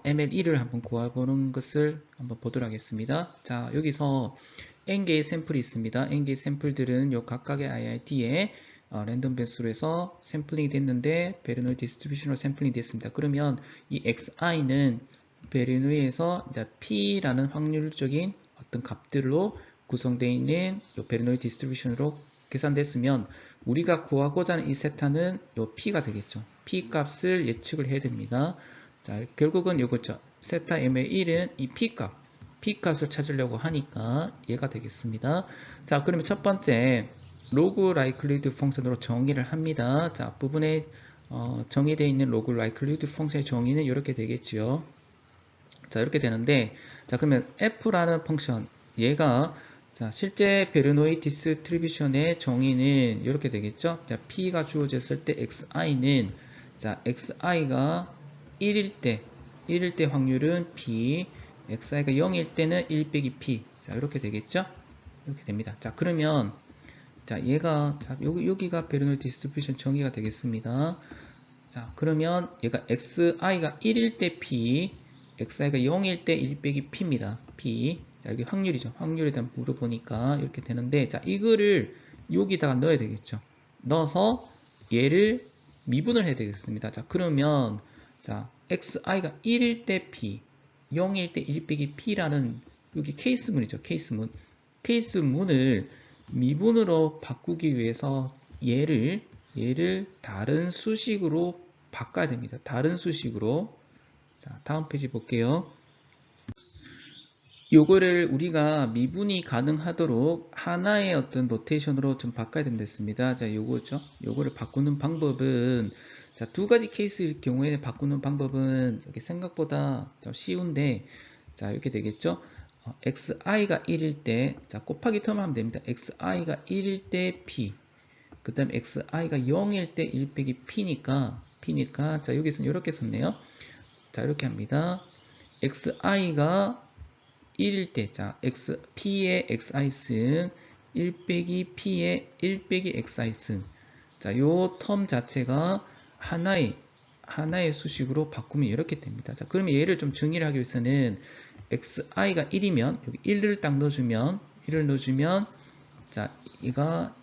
MLE를 한번 구해보는 것을 한번 보도록 하겠습니다. 자, 여기서 N개의 샘플이 있습니다. N개의 샘플들은 요 각각의 IIT에 랜덤 배수로 해서 샘플링이 됐는데 베르노이 디스트리뷰션으로 샘플링이 됐습니다. 그러면 이 XI는 베르노이에서 P라는 확률적인 어떤 값들로 구성되어 있는 요 베르노이 디스트리뷰션으로 계산됐으면 우리가 구하고자 하는 이 세타는 요 P가 되겠죠. P 값을 예측을 해야 됩니다. 자, 결국은 요거죠. 세타 ML1은 이 P 값을 찾으려고 하니까 얘가 되겠습니다. 자, 그러면 첫 번째 로그 라이클리드 펑션으로 정의를 합니다. 자, 앞부분에 정의되어 있는 로그 라이클리드 펑션의 정의는 이렇게 되겠죠. 자, 이렇게 되는데, 자, 그러면 F라는 펑션, 얘가 자, 실제 베르노이 디스트리뷰션의 정의는 이렇게 되겠죠. 자, P가 주어졌을 때 XI는 자, XI가 1일 때 확률은 P, XI가 0일 때는 1 빼기 P. 자, 이렇게 되겠죠. 이렇게 됩니다. 자, 그러면 자, 얘가 자, 여기가 베르노이 디스트리뷰션 정의가 되겠습니다. 자, 그러면 얘가 XI가 1일 때 P, XI가 0일 때 1 빼기 P입니다. P. 자, 여기 확률이죠. 확률에 대한 물어보니까 이렇게 되는데, 자, 이거를 여기다가 넣어야 되겠죠. 넣어서 얘를 미분을 해야 되겠습니다. 자, 그러면, 자, XI가 1일 때 P, 0일 때 1 빼기 P라는 여기 케이스문이죠. 케이스문을 미분으로 바꾸기 위해서 얘를 다른 수식으로 바꿔야 됩니다. 다른 수식으로. 자, 다음 페이지 볼게요. 요거를 우리가 미분이 가능하도록 하나의 어떤 노테이션으로 좀 바꿔야 된댔습니다. 자, 요거죠. 요거를 바꾸는 방법은 자, 두 가지 케이스일 경우에는 바꾸는 방법은 이렇게 생각보다 좀 쉬운데, 자, 이렇게 되겠죠? xi가 1일 때, 자, 곱하기 텀을 하면 됩니다. xi가 1일 때 p, 그 다음에 xi가 0일 때 1 빼기 p니까, 자, 여기서는 이렇게 썼네요. 자, 이렇게 합니다. xi가 1일 때, 자, p의 xi승, 1 빼기 p의 1 빼기 xi승. 자, 요 텀 자체가 하나의 수식으로 바꾸면 이렇게 됩니다. 자, 그러면 얘를 좀 정의를 하기 위해서는 xi가 1이면, 여기 1을 딱 넣어주면, 자, 이가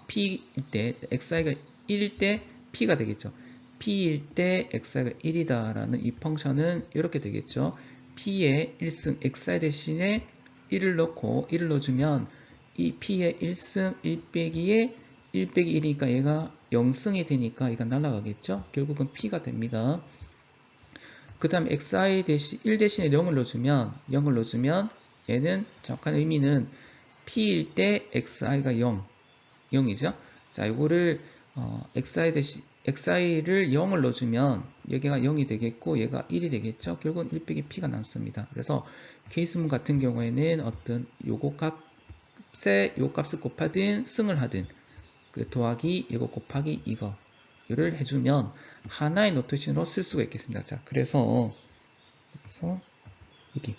p일 때, xi가 1일 때 p가 되겠죠. p일 때 xi가 1이다 라는 이 펑션은 이렇게 되겠죠. p의 1승 xi 대신에 1을 넣어주면 이 p의 1승 1 빼기에 1 빼기 1이니까 얘가 0승이 되니까 얘가 날아가겠죠. 결국은 p가 됩니다. 그 다음에 xi 대신 1 대신에 0을 넣어주면 얘는 정확한 의미는 p일 때 xi가 0이죠. 자, 이거를 xi를 0을 넣어주면 여기가 0이 되겠고 얘가 1이 되겠죠. 결국은 1 빼기 p가 남습니다. 그래서 케이스문 같은 경우에는 어떤 요 값을 곱하든 승을 하든 그 더하기 이거 곱하기 이거를 해주면 하나의 노테이션으로 쓸 수가 있겠습니다. 자, 그래서 여기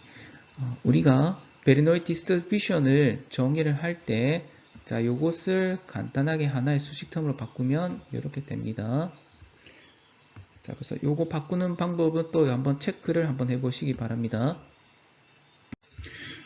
우리가 베르노이 디스트리뷰션을 정의를 할 때, 자, 요것을 간단하게 하나의 수식 텀으로 바꾸면 이렇게 됩니다. 자, 그래서 요거 바꾸는 방법은 또 한번 체크를 한번 해보시기 바랍니다.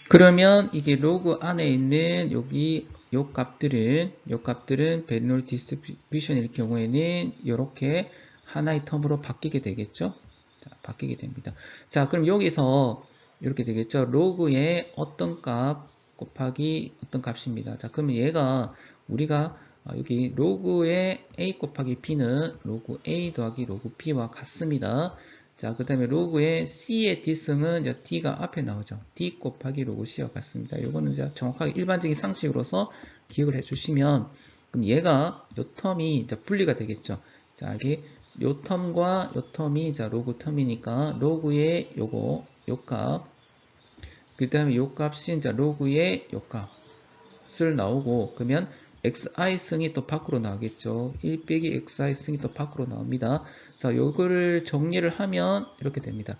그러면 이게 로그 안에 있는 여기 요 값들은 베르노이 디스트리뷰션일 경우에는 이렇게 하나의 텀으로 바뀌게 되겠죠. 자, 바뀌게 됩니다. 자, 그럼 여기서 이렇게 되겠죠. 로그의 어떤 값 곱하기 어떤 값입니다. 자, 그러면 얘가 우리가 여기 로그의 a 곱하기 b는 로그 a 더하기 로그 b와 같습니다. 자, 그 다음에 로그의 c의 d승은 이제 d가 앞에 나오죠. d 곱하기 로그 c와 같습니다. 이거는 이제 정확하게 일반적인 상식으로서 기억을 해주시면, 그럼 얘가 요 텀이 이제 분리가 되겠죠. 자, 이게 요 텀과 요 텀이 자 로그 텀이니까 로그의 요 값, 그 다음에 요 값이 이제 로그의 요 값을 나오고, 그러면 xi 승이 또 밖으로 나오겠죠. 1 빼기 xi 승이 또 밖으로 나옵니다. 자, 요거를 정리를 하면 이렇게 됩니다.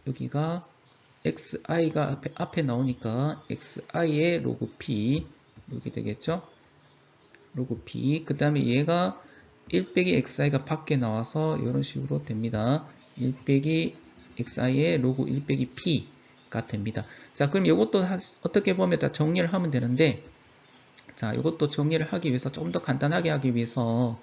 여기가 xi가 앞에 나오니까 xi의 로그 p 이렇게 되겠죠. 로그 p. 그 다음에 얘가 1 빼기 xi가 밖에 나와서 이런 식으로 됩니다. 1 빼기 xi의 로그 1 빼기 p가 됩니다. 자, 그럼 이것도 어떻게 보면 다 정리를 하면 되는데, 자, 이것도 정리를 하기 위해서 좀 더 간단하게 하기 위해서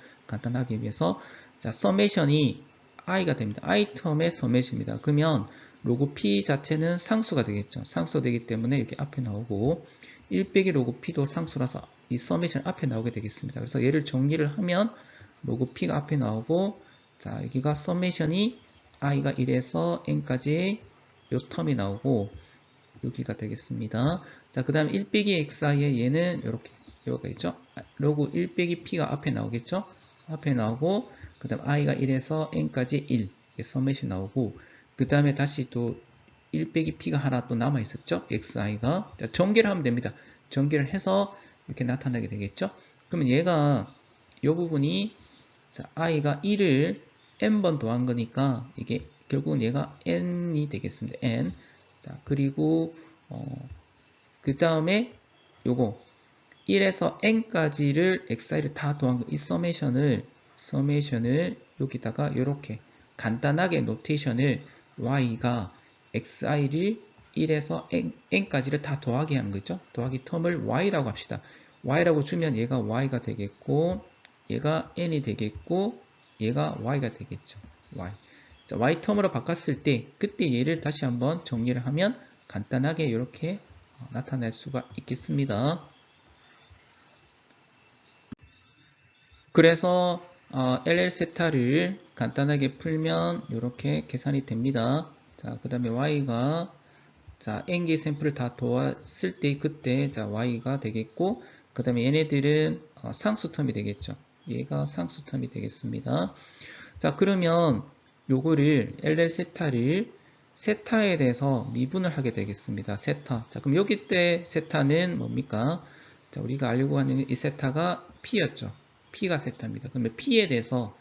자, 서메이션이 i가 됩니다. i 텀의 서메이션입니다. 그러면 로그 p 자체는 상수가 되겠죠. 상수가 되기 때문에 이렇게 앞에 나오고 1 빼기 로그 p도 상수라서 이 서메이션 앞에 나오게 되겠습니다. 그래서 얘를 정리를 하면 로그 p가 앞에 나오고, 자, 여기가 서메이션이 i가 1에서 n까지 요 텀이 나오고 여기가 되겠습니다. 자, 그 다음에 1 빼기 xi의 얘는 이렇게 있죠. 로그 1 빼기 p가 앞에 나오겠죠. 앞에 나오고, 그 다음 i가 1에서 n까지 1 서메이션 나오고, 그 다음에 다시 또 1 빼기 p가 하나 또 남아 있었죠. xi가. 자, 전개를 하면 됩니다. 전개를 해서 이렇게 나타나게 되겠죠. 그러면 얘가 이 부분이, 자, i가 1을 n번 더한 거니까 이게 결국은 얘가 n이 되겠습니다. n. 자, 그리고 그 다음에 요거 1에서 n까지를 xi를 다 더한 거, 이 서메이션을 여기다가 이렇게 간단하게 노테이션을 y가 xi를 1에서 n까지를 다 더하게 하는 거죠. 더하기 텀을 y라고 합시다. y라고 주면 얘가 y가 되겠고, 얘가 n이 되겠고, 얘가 y가 되겠죠. y. 자, y 텀으로 바꿨을 때 그때 얘를 다시 한번 정리를 하면 간단하게 이렇게 나타낼 수가 있겠습니다. 그래서 LL 세타를 간단하게 풀면 이렇게 계산이 됩니다. 자, 그 다음에 y가 자 n개의 샘플을 다 도왔을 때 그때 자 y가 되겠고, 그 다음에 얘네들은 상수 텀이 되겠죠. 얘가 상수 텀이 되겠습니다. 자, 그러면 요거를 LL 세타를 세타에 대해서 미분을 하게 되겠습니다. 세타. 자, 그럼 여기 때 세타는 뭡니까? 자, 우리가 알려고 하는 이 세타가 P였죠. P가 세타입니다. 그러면 P에 대해서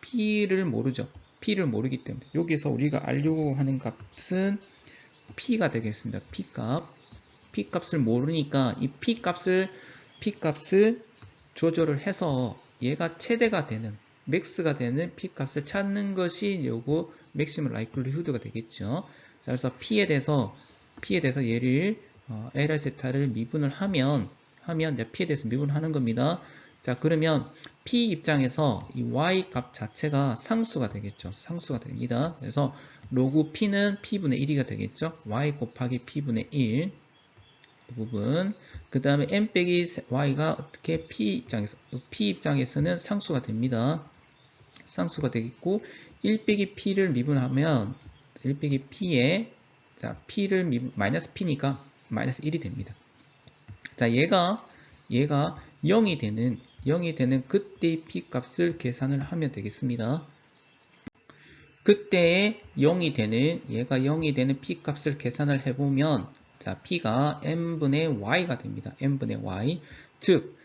P를 모르죠. P를 모르기 때문에 여기서 우리가 알려고 하는 값은 P가 되겠습니다. P값. P값을 모르니까 이 P값을 조절을 해서 얘가 최대가 되는 맥스가 되는 P값을 찾는 것이 요거 맥시멀 라이클리후드가 되겠죠. 자, 그래서 P에 대해서 얘를 LR 세타를 미분을 하면 P에 대해서 미분하는 겁니다. 자, 그러면 P 입장에서 이 Y 값 자체가 상수가 되겠죠. 상수가 됩니다. 그래서 로그 P는 P분의 1이가 되겠죠. Y 곱하기 P분의 1 이 부분. 그 다음에 M 빼기 Y가 어떻게 P 입장에서는 상수가 됩니다. 상수가 되겠고 1 빼기 P를 미분하면 1 빼기 P에 자 P를 마이너스 P니까 마이너스 1이 됩니다. 자, 얘가 0이 되는 그때의 P 값을 계산을 하면 되겠습니다. 그때의 0이 되는 얘가 0이 되는 P 값을 계산을 해보면 자, P가 n분의 y가 됩니다. n분의 y. 즉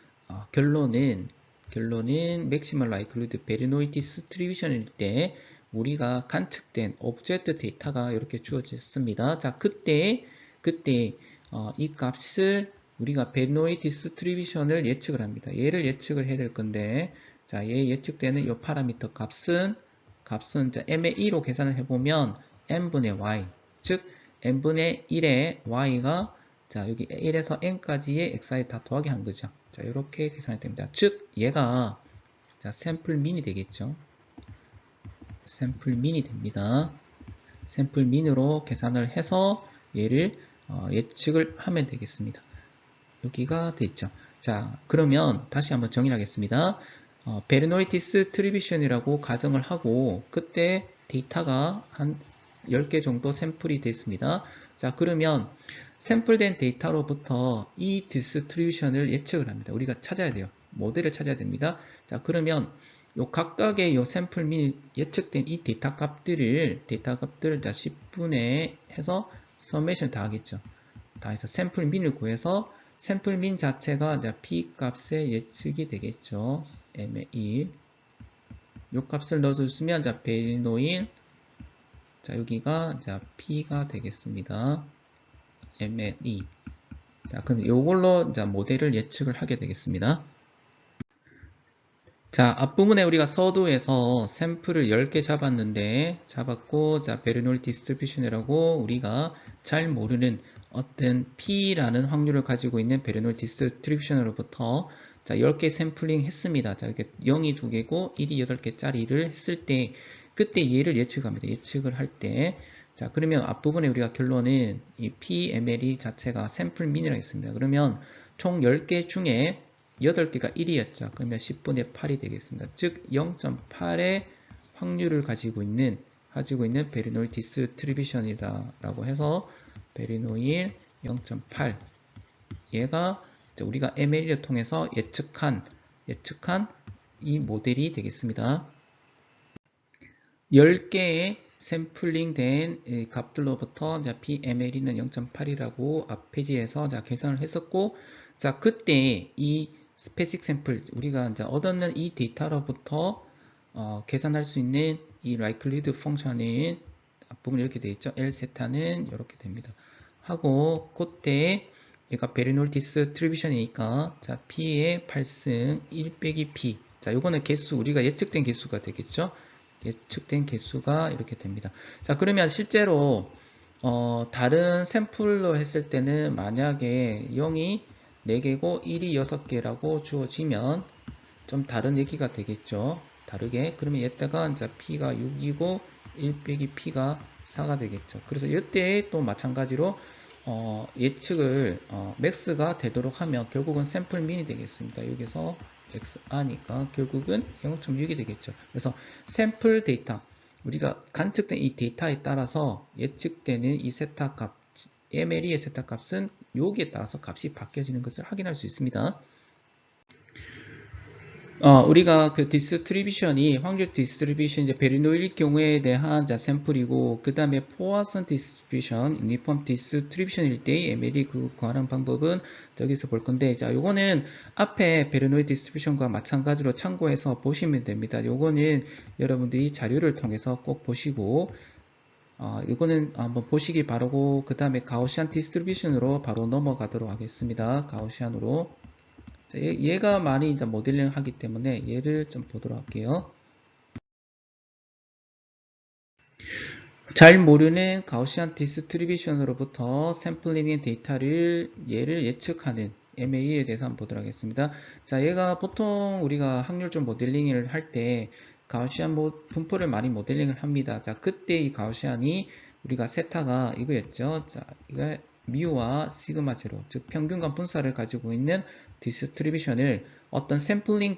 결론은 Maximal Likelihood Variability Distribution일 때 우리가 관측된 오브젝트 데이터가 이렇게 주어졌습니다. 자, 그때 이 값을 우리가 Variability Distribution을 예측을 합니다. 얘를 예측을 해야 될 건데 자, 얘 예측되는 이 파라미터 값은 m의 2로 계산을 해보면 n분의 y. 즉 n분의 1의 y가 자 여기 1에서 n까지의 xi 다 더하기 한 거죠. 자 이렇게 계산이 됩니다. 즉 얘가 자 샘플 민이 되겠죠. 샘플 민이 됩니다. 샘플 민으로 계산을 해서 얘를 예측을 하면 되겠습니다. 여기가 됐죠. 자 그러면 다시 한번 정의를 하겠습니다. 베르노이티스 디스트리뷰션이라고 가정을 하고 그때 데이터가 한 10개 정도 샘플이 됐습니다. 자, 그러면 샘플된 데이터로부터 이 디스트리뷰션을 예측을 합니다. 우리가 찾아야 돼요. 모델을 찾아야 됩니다. 자, 그러면 요 각각의 요 샘플 민 예측된 이 데이터 값들을 자 10분의 해서 서메이션 다 하겠죠. 다 해서 샘플 민을 구해서 샘플 민 자체가 P 값의 예측이 되겠죠. M의 1. 요 값을 넣어주시면 자 베리노일 자 여기가 자 P가 되겠습니다. M의 2. 자 그럼 요걸로 자 모델을 예측을 하게 되겠습니다. 자 앞부분에 우리가 서두에서 샘플을 10개 잡았고 자 베르놀 디스트리뷰션이라고 우리가 잘 모르는 어떤 P라는 확률을 가지고 있는 베르놀 디스트리뷰션으로부터 자 10개 샘플링 했습니다. 자 이렇게 0이 2개고 1이 8개짜리를 했을 때 그때 얘를 예측합니다. 예측을 할 때 자 그러면 앞부분에 우리가 결론은 이 PML이 자체가 샘플 민이라고 했습니다. 그러면 총 10개 중에 8개가 1이었죠. 그러면 10분의 8이 되겠습니다. 즉 0.8의 확률을 가지고 있는 베리노일 디스트리뷰션이다라고 해서 베리노일 0.8 얘가 우리가 ML을 통해서 예측한 이 모델이 되겠습니다. 10개의 샘플링 된 값들로부터 PML은 0.8이라고 앞 페이지에서 계산을 했었고 자 그때 이 스페시픽 샘플 우리가 이제 얻는 이 데이터로부터 계산할 수 있는 이 likelihood 펑션은 앞부분 이렇게 되어 있죠. L 세타는 이렇게 됩니다. 하고 그때 얘가 베리놀 디스트리뷰션이니까 자 P의 8승 1 빼기 P 자 요거는 개수 우리가 예측된 개수가 되겠죠. 예측된 개수가 이렇게 됩니다. 자 그러면 실제로 다른 샘플로 했을 때는 만약에 0이 4개고 1이 6개라고 주어지면 좀 다른 얘기가 되겠죠. 다르게. 그러면 이때가 이제 P가 6이고 1 빼기 P가 4가 되겠죠. 그래서 이때 또 마찬가지로 예측을 맥스가 되도록 하면 결국은 샘플 민이 되겠습니다. 여기서 XR니까 결국은 0.6이 되겠죠. 그래서 샘플 데이터 우리가 관측된 이 데이터에 따라서 예측되는 이 세타 값 MLE의 세타 값은 여기에 따라서 값이 바뀌어지는 것을 확인할 수 있습니다. 우리가 그 디스트리뷰션이 확률 디스트리뷰션 이제 베리노일 경우에 대한 자 샘플이고 그 다음에 포화선 디스트리뷰션, 유니폼 디스트리뷰션일 때의 ML이 그 구하는 방법은 저기서 볼 건데 자 요거는 앞에 베리노일 디스트리뷰션과 마찬가지로 참고해서 보시면 됩니다. 요거는 여러분들이 자료를 통해서 꼭 보시고 이거는 한번 보시기 바라고 그 다음에 가우시안 디스트리뷰션으로 바로 넘어가도록 하겠습니다. 가우시안으로. 자, 얘가 많이 이제 모델링 하기 때문에 얘를 좀 보도록 할게요. 잘 모르는 가우시안 디스트리뷰션으로부터 샘플링의 데이터를 얘를 예측하는 MA에 대해서 한번 보도록 하겠습니다. 자, 얘가 보통 우리가 확률적 모델링을 할 때 가우시안 분포를 많이 모델링을 합니다. 자, 그때 이 가우시안이 우리가 세타가 이거였죠. 자, 이거 미우와 시그마 제로, 즉 평균과 분사를 가지고 있는 디스트리뷰션을 어떤 샘플링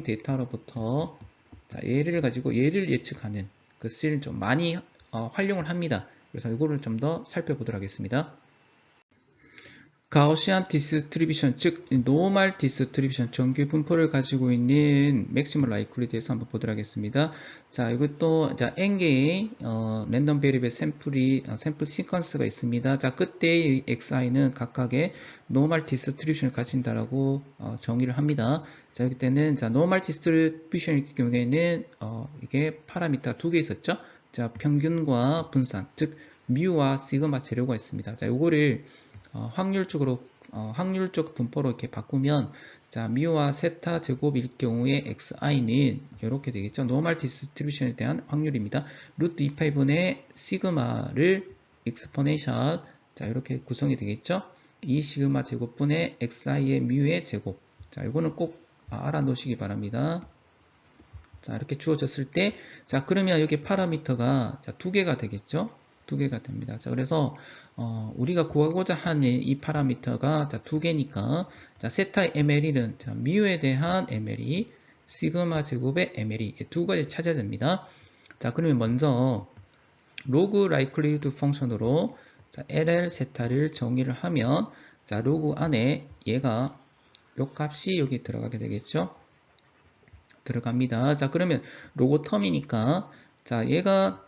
데이터로부터 자, 얘를 가지고 얘를 예측하는 그 C를 좀 많이 활용을 합니다. 그래서 이거를 좀 더 살펴보도록 하겠습니다. 가우시안 디스트리뷰션, 즉 노멀 디스트리뷰션 정규 분포를 가지고 있는 맥시멀 라이클리드에서 한번 보도록 하겠습니다. 자, 이것도 자 n개의 랜덤 베리블 샘플 시퀀스가 있습니다. 자, 그때의 xi는 각각의 노멀 디스트리뷰션을 가진다라고 정의를 합니다. 자, 여기 때는 자 노멀 디스트리뷰션일 경우에는 이게 파라미터 두 개 있었죠. 자, 평균과 분산, 즉 뮤와 시그마 재료가 있습니다. 자, 요거를 확률적 분포로 이렇게 바꾸면, 자, 미와 세타 제곱일 경우에 xi는 이렇게 되겠죠. 노멀 디스트리뷰션에 대한 확률입니다. 루트 2파이분의 시그마를 익스포넨셜, 자, 이렇게 구성이 되겠죠. 2 시그마 제곱분의 xi의 뮤의 제곱. 자, 이거는 꼭 알아놓으시기 바랍니다. 자, 이렇게 주어졌을 때, 자, 그러면 여기 파라미터가 자, 두 개가 되겠죠. 두 개가 됩니다. 자, 그래서 우리가 구하고자 하는 이 파라미터가 자, 두 개니까 자, 세타 MLE는 자, 미우에 대한 MLE, 시그마 제곱의 MLE 두 가지 찾아야 됩니다. 자, 그러면 먼저 로그 라이클리드 펑션으로 자, LL 세타를 정의를 하면 자, 로그 안에 얘가 요 값이 여기 들어가게 되겠죠. 들어갑니다. 자, 그러면 로그 텀이니까 자, 얘가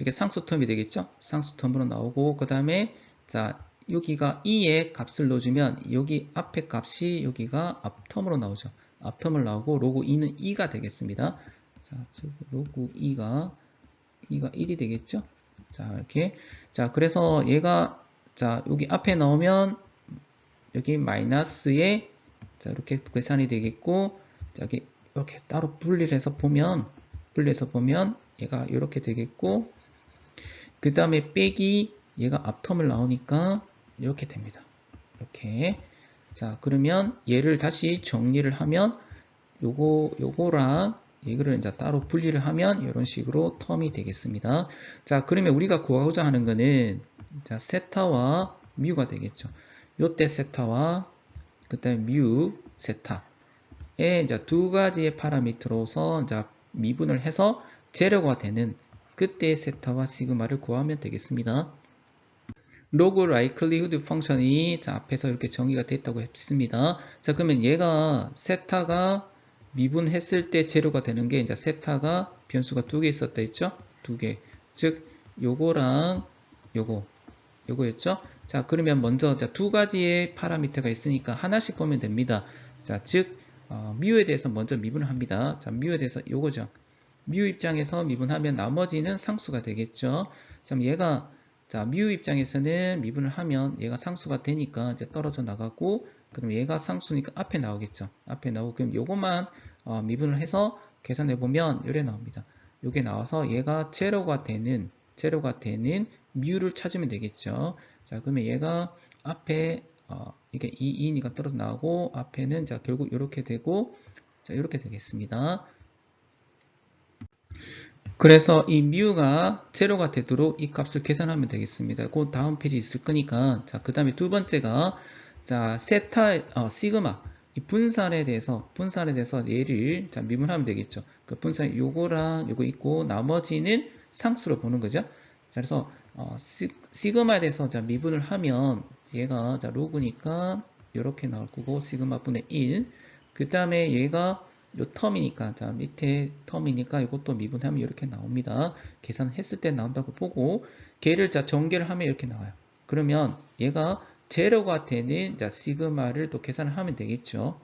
이게 상수 텀이 되겠죠? 상수 텀으로 나오고 그 다음에 자 여기가 2의 값을 넣어주면 여기 앞에 값이 여기가 앞텀으로 나오죠. 앞텀을 나오고 로그 2는 2가 되겠습니다. 자, 로그 2가 1이 되겠죠? 자, 이렇게 자 그래서 얘가 자 여기 앞에 나오면 여기 마이너스에 자 이렇게 계산이 되겠고 자 여기 이렇게 따로 분리해서 보면 얘가 이렇게 되겠고 그 다음에 빼기 얘가 앞텀을 나오니까 이렇게 됩니다. 이렇게 자 그러면 얘를 다시 정리를 하면 요거랑 이거를 이제 따로 분리를 하면 이런 식으로 텀이 되겠습니다. 자 그러면 우리가 구하고자 하는 거는 자 세타와 뮤가 되겠죠. 요때 세타와 그 다음에 뮤 세타의 이제 두 가지의 파라미터로서 이제 미분을 해서 제로가 되는 그때 세타와 시그마를 구하면 되겠습니다. 로그 라이클리후드 펑션이 자, 앞에서 이렇게 정의가 됐다고 했습니다. 자, 그러면 얘가 세타가 미분했을 때 제로가 되는 게 이제 세타가 변수가 두 개 있었다 했죠? 두 개. 즉, 요거랑 요거였죠? 자, 그러면 먼저 자, 두 가지의 파라미터가 있으니까 하나씩 보면 됩니다. 자, 즉, 뮤에 대해서 먼저 미분을 합니다. 자, 뮤에 대해서 요거죠. 뮤 입장에서 미분하면 나머지는 상수가 되겠죠. 그럼 얘가 자 뮤 입장에서는 미분을 하면 얘가 상수가 되니까 이제 떨어져 나가고 그럼 얘가 상수니까 앞에 나오겠죠. 앞에 나오고 그럼 요것만 미분을 해서 계산해 보면 요래 나옵니다. 요게 나와서 얘가 제로가 되는 뮤를 찾으면 되겠죠. 자 그러면 얘가 앞에 이게 2니까 떨어져 나오고 앞에는 자 결국 이렇게 되고 자 이렇게 되겠습니다. 그래서 이 뮤가 제로가 되도록 이 값을 계산하면 되겠습니다. 그 다음 페이지 있을 거니까 자 그 다음에 두 번째가 자 세타 시그마 이 분산에 대해서 얘를 자 미분하면 되겠죠. 그 분산 요거랑 요거 있고 나머지는 상수로 보는 거죠. 자 그래서 시그마에 대해서 자 미분을 하면 얘가 자 로그니까 이렇게 나올 거고 시그마 분의 1 그 다음에 얘가 요 텀이니까, 자, 밑에 텀이니까 이것도 미분하면 이렇게 나옵니다. 계산했을 때 나온다고 보고, 걔를 자, 전개를 하면 이렇게 나와요. 그러면 얘가 제로가 되는, 자, 시그마를 또 계산을 하면 되겠죠.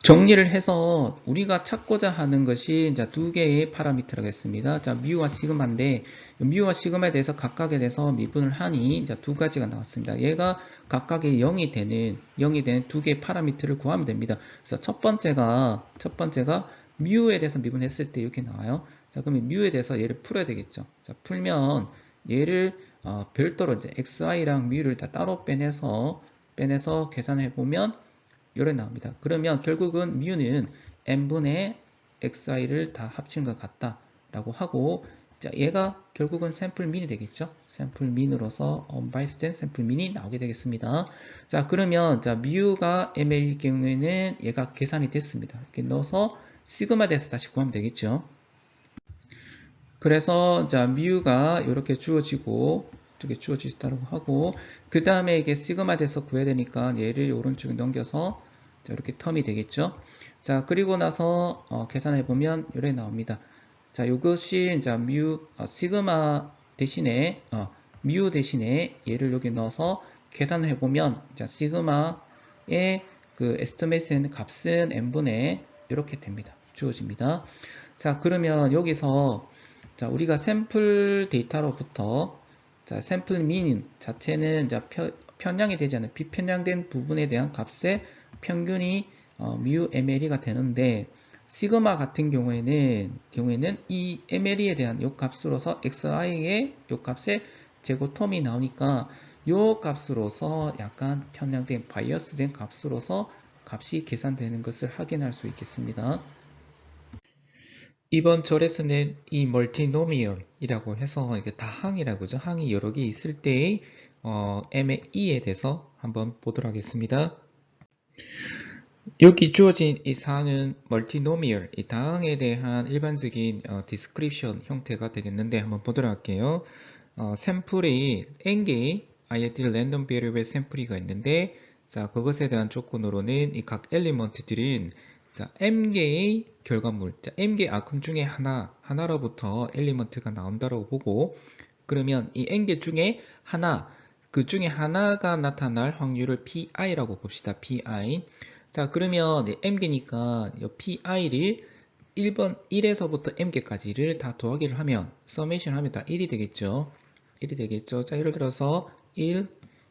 정리를 해서 우리가 찾고자 하는 것이 이제 두 개의 파라미터라고 했습니다. 자, 뮤와 시그마인데, 뮤와 시그마에 대해서 각각에 대해서 미분을 하니 이제 두 가지가 나왔습니다. 얘가 각각의 0이 되는 두 개의 파라미터를 구하면 됩니다. 그래서 첫 번째가 뮤에 대해서 미분했을 때 이렇게 나와요. 자, 그러면 뮤에 대해서 얘를 풀어야 되겠죠. 자, 풀면 얘를 별도로 이제 xi랑 뮤를 다 따로 빼내서 계산해 보면 요래 나옵니다. 그러면 결국은 뮤는 n분의 xi를 다 합친 것 같다라고 하고, 자, 얘가 결국은 샘플 민이 되겠죠. 샘플 민으로서 unbiased 샘플 민이 나오게 되겠습니다. 자, 그러면 자, 뮤가 ml일 경우에는 얘가 계산이 됐습니다. 이렇게 넣어서 시그마에 대해서 다시 구하면 되겠죠. 그래서 자, 뮤가 이렇게 주어지고 이렇게 주어지다고 하고, 그 다음에 이게 시그마에 대해서 구해야 되니까 얘를 오른쪽에 넘겨서 자, 이렇게 텀이 되겠죠. 자, 그리고 나서 계산해 보면 이렇게 나옵니다. 자, 이것이 자, 시그마 대신에 뮤 대신에 얘를 여기 넣어서 계산을 해 보면 자, 시그마의 그 에스티메이션 값은 n분의 이렇게 됩니다. 주어집니다. 자, 그러면 여기서 자, 우리가 샘플 데이터로부터 자, 샘플 민 자체는 자, 편향이 되지 않은 비편향된 부분에 대한 값의 평균이 뮤 ml이가 되는데, 시그마 같은 경우에는 이 ml에 대한 요 값으로서 xi의 요 값의 제곱 텀이 나오니까 요 값으로서 약간 편향된 바이어스된 값으로서 값이 계산되는 것을 확인할 수 있겠습니다. 이번 절에서는 이 멀티노미얼이라고 해서 이게 다항이라고 하죠. 항이 여러 개 있을 때의 m의 e에 대해서 한번 보도록 하겠습니다. 여기 주어진 이 사항은 멀티노미얼, 이 다항에 대한 일반적인 디스크립션 형태가 되겠는데 한번 보도록 할게요. 샘플이 n개의 IID 랜덤 베리어블 샘플이가 있는데, 자, 그것에 대한 조건으로는 이 각 엘리먼트들은 자, m개의 결과물, 자, m개의 아큼 중에 하나로부터 엘리먼트가 나온다고 보고, 그러면 이 n개 중에 그 중에 하나가 나타날 확률을 pi라고 봅시다. pi. 자, 그러면 m개니까 이 pi를 1에서부터 m개까지를 다 더하기를 하면, 서메이션 하면 다 1이 되겠죠. 자, 예를 들어서 1,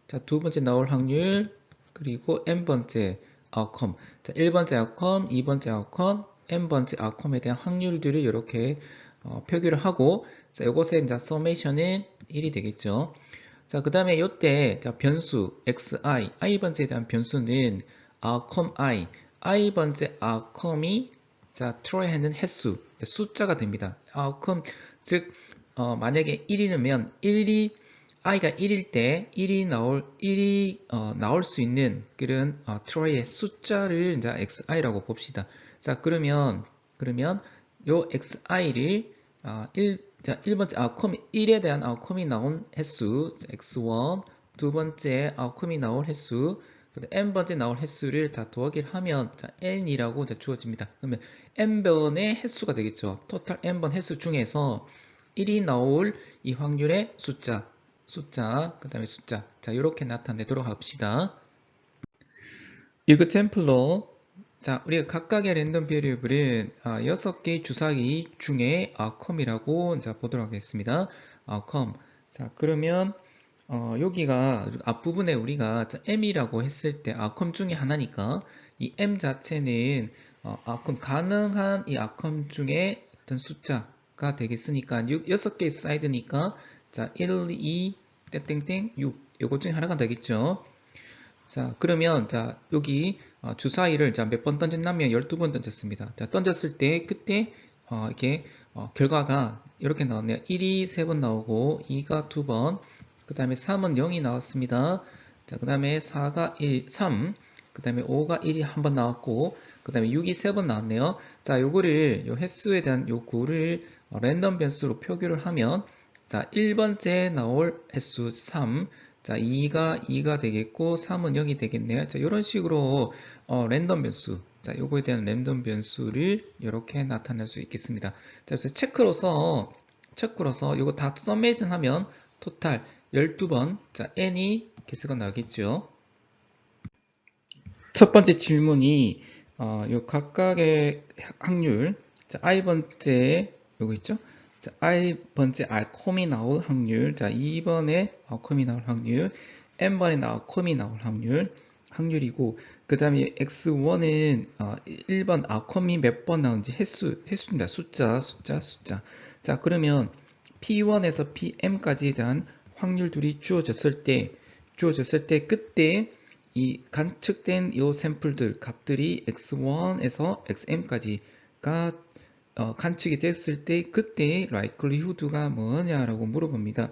자, 두 번째 나올 확률, 그리고 n번째 아웃컴. 자, 1번째 아웃컴, 2번째 아웃컴, n번째 아웃컴에 대한 확률들을 이렇게 표기를 하고, 자, 요것의 이제 서메이션은 1이 되겠죠. 자, 그 다음에 요때 자, 변수 xi, i번째에 대한 변수는 outcome i번째 outcome이 자, 트로이하는 횟수, 숫자가 됩니다. outcome, 즉 만약에 1이면 i가 1일 때 1이 나올 수 있는 그런 트로이의 숫자를 이제 xi라고 봅시다. 자, 그러면 요 xi를 1번째 아웃컴 1에 대한 아웃컴이 나온 횟수 x1, 두 번째 아웃컴이 나올 횟수, n번째 나올 횟수를 다 더하기를 하면 자, n이라고 주어집니다. 그러면 n번의 횟수가 되겠죠. 토탈 n번 횟수 중에서 1이 나올 이 확률의 숫자, 그 다음에 숫자. 자, 이렇게 나타내도록 합시다. 이그템플로 자, 우리가 각각의 랜덤 베리어블은 6개의 주사기 중에 outcome이라고 보도록 하겠습니다. outcome. 자, 그러면 여기가 앞부분에 우리가 m이라고 했을 때 outcome 중에 하나니까 이 m 자체는 outcome 가능한 이 outcome 중에 어떤 숫자가 되겠으니까 6개의 사이드니까 자, 1, 2, 땡땡땡 6 요것 중에 하나가 되겠죠. 자, 그러면 자, 여기 주사위를 몇 번 던졌냐면 12번 던졌습니다. 자, 던졌을 때 그때 이렇게 결과가 이렇게 나왔네요. 1이 3번 나오고 2가 2번, 그 다음에 3은 0이 나왔습니다. 자, 그 다음에 4가 3, 그 다음에 5가 1이 한 번 나왔고, 그 다음에 6이 3번 나왔네요. 자, 요거를 요 횟수에 대한 요거를 랜덤 변수로 표기를 하면 자, 1번째 나올 횟수 3, 자, 2가 되겠고, 3은 0이 되겠네요. 자, 이런 식으로, 랜덤 변수. 자, 요거에 대한 랜덤 변수를 이렇게 나타낼 수 있겠습니다. 자, 그래서 체크로서, 요거 다 서메이션 하면, 토탈 12번, 자, n이 개수가 나오겠죠. 첫 번째 질문이, 요 각각의 확률, 자, i번째, 요거 있죠? 자, i번째 r콤이 나올 확률, 자, 2번에 r콤이 나올 확률, n번에 r콤이 나올 확률이고, 그 다음에 x1은 1번 r콤이 몇 번 나오는지 횟수입니다. 숫자. 자, 그러면 p1에서 pm까지에 대한 확률들이 주어졌을 때, 그때 이 관측된 요 샘플들 값들이 x1에서 xm까지가 관측이 됐을 때 그때 likelihood가 뭐냐라고 물어봅니다.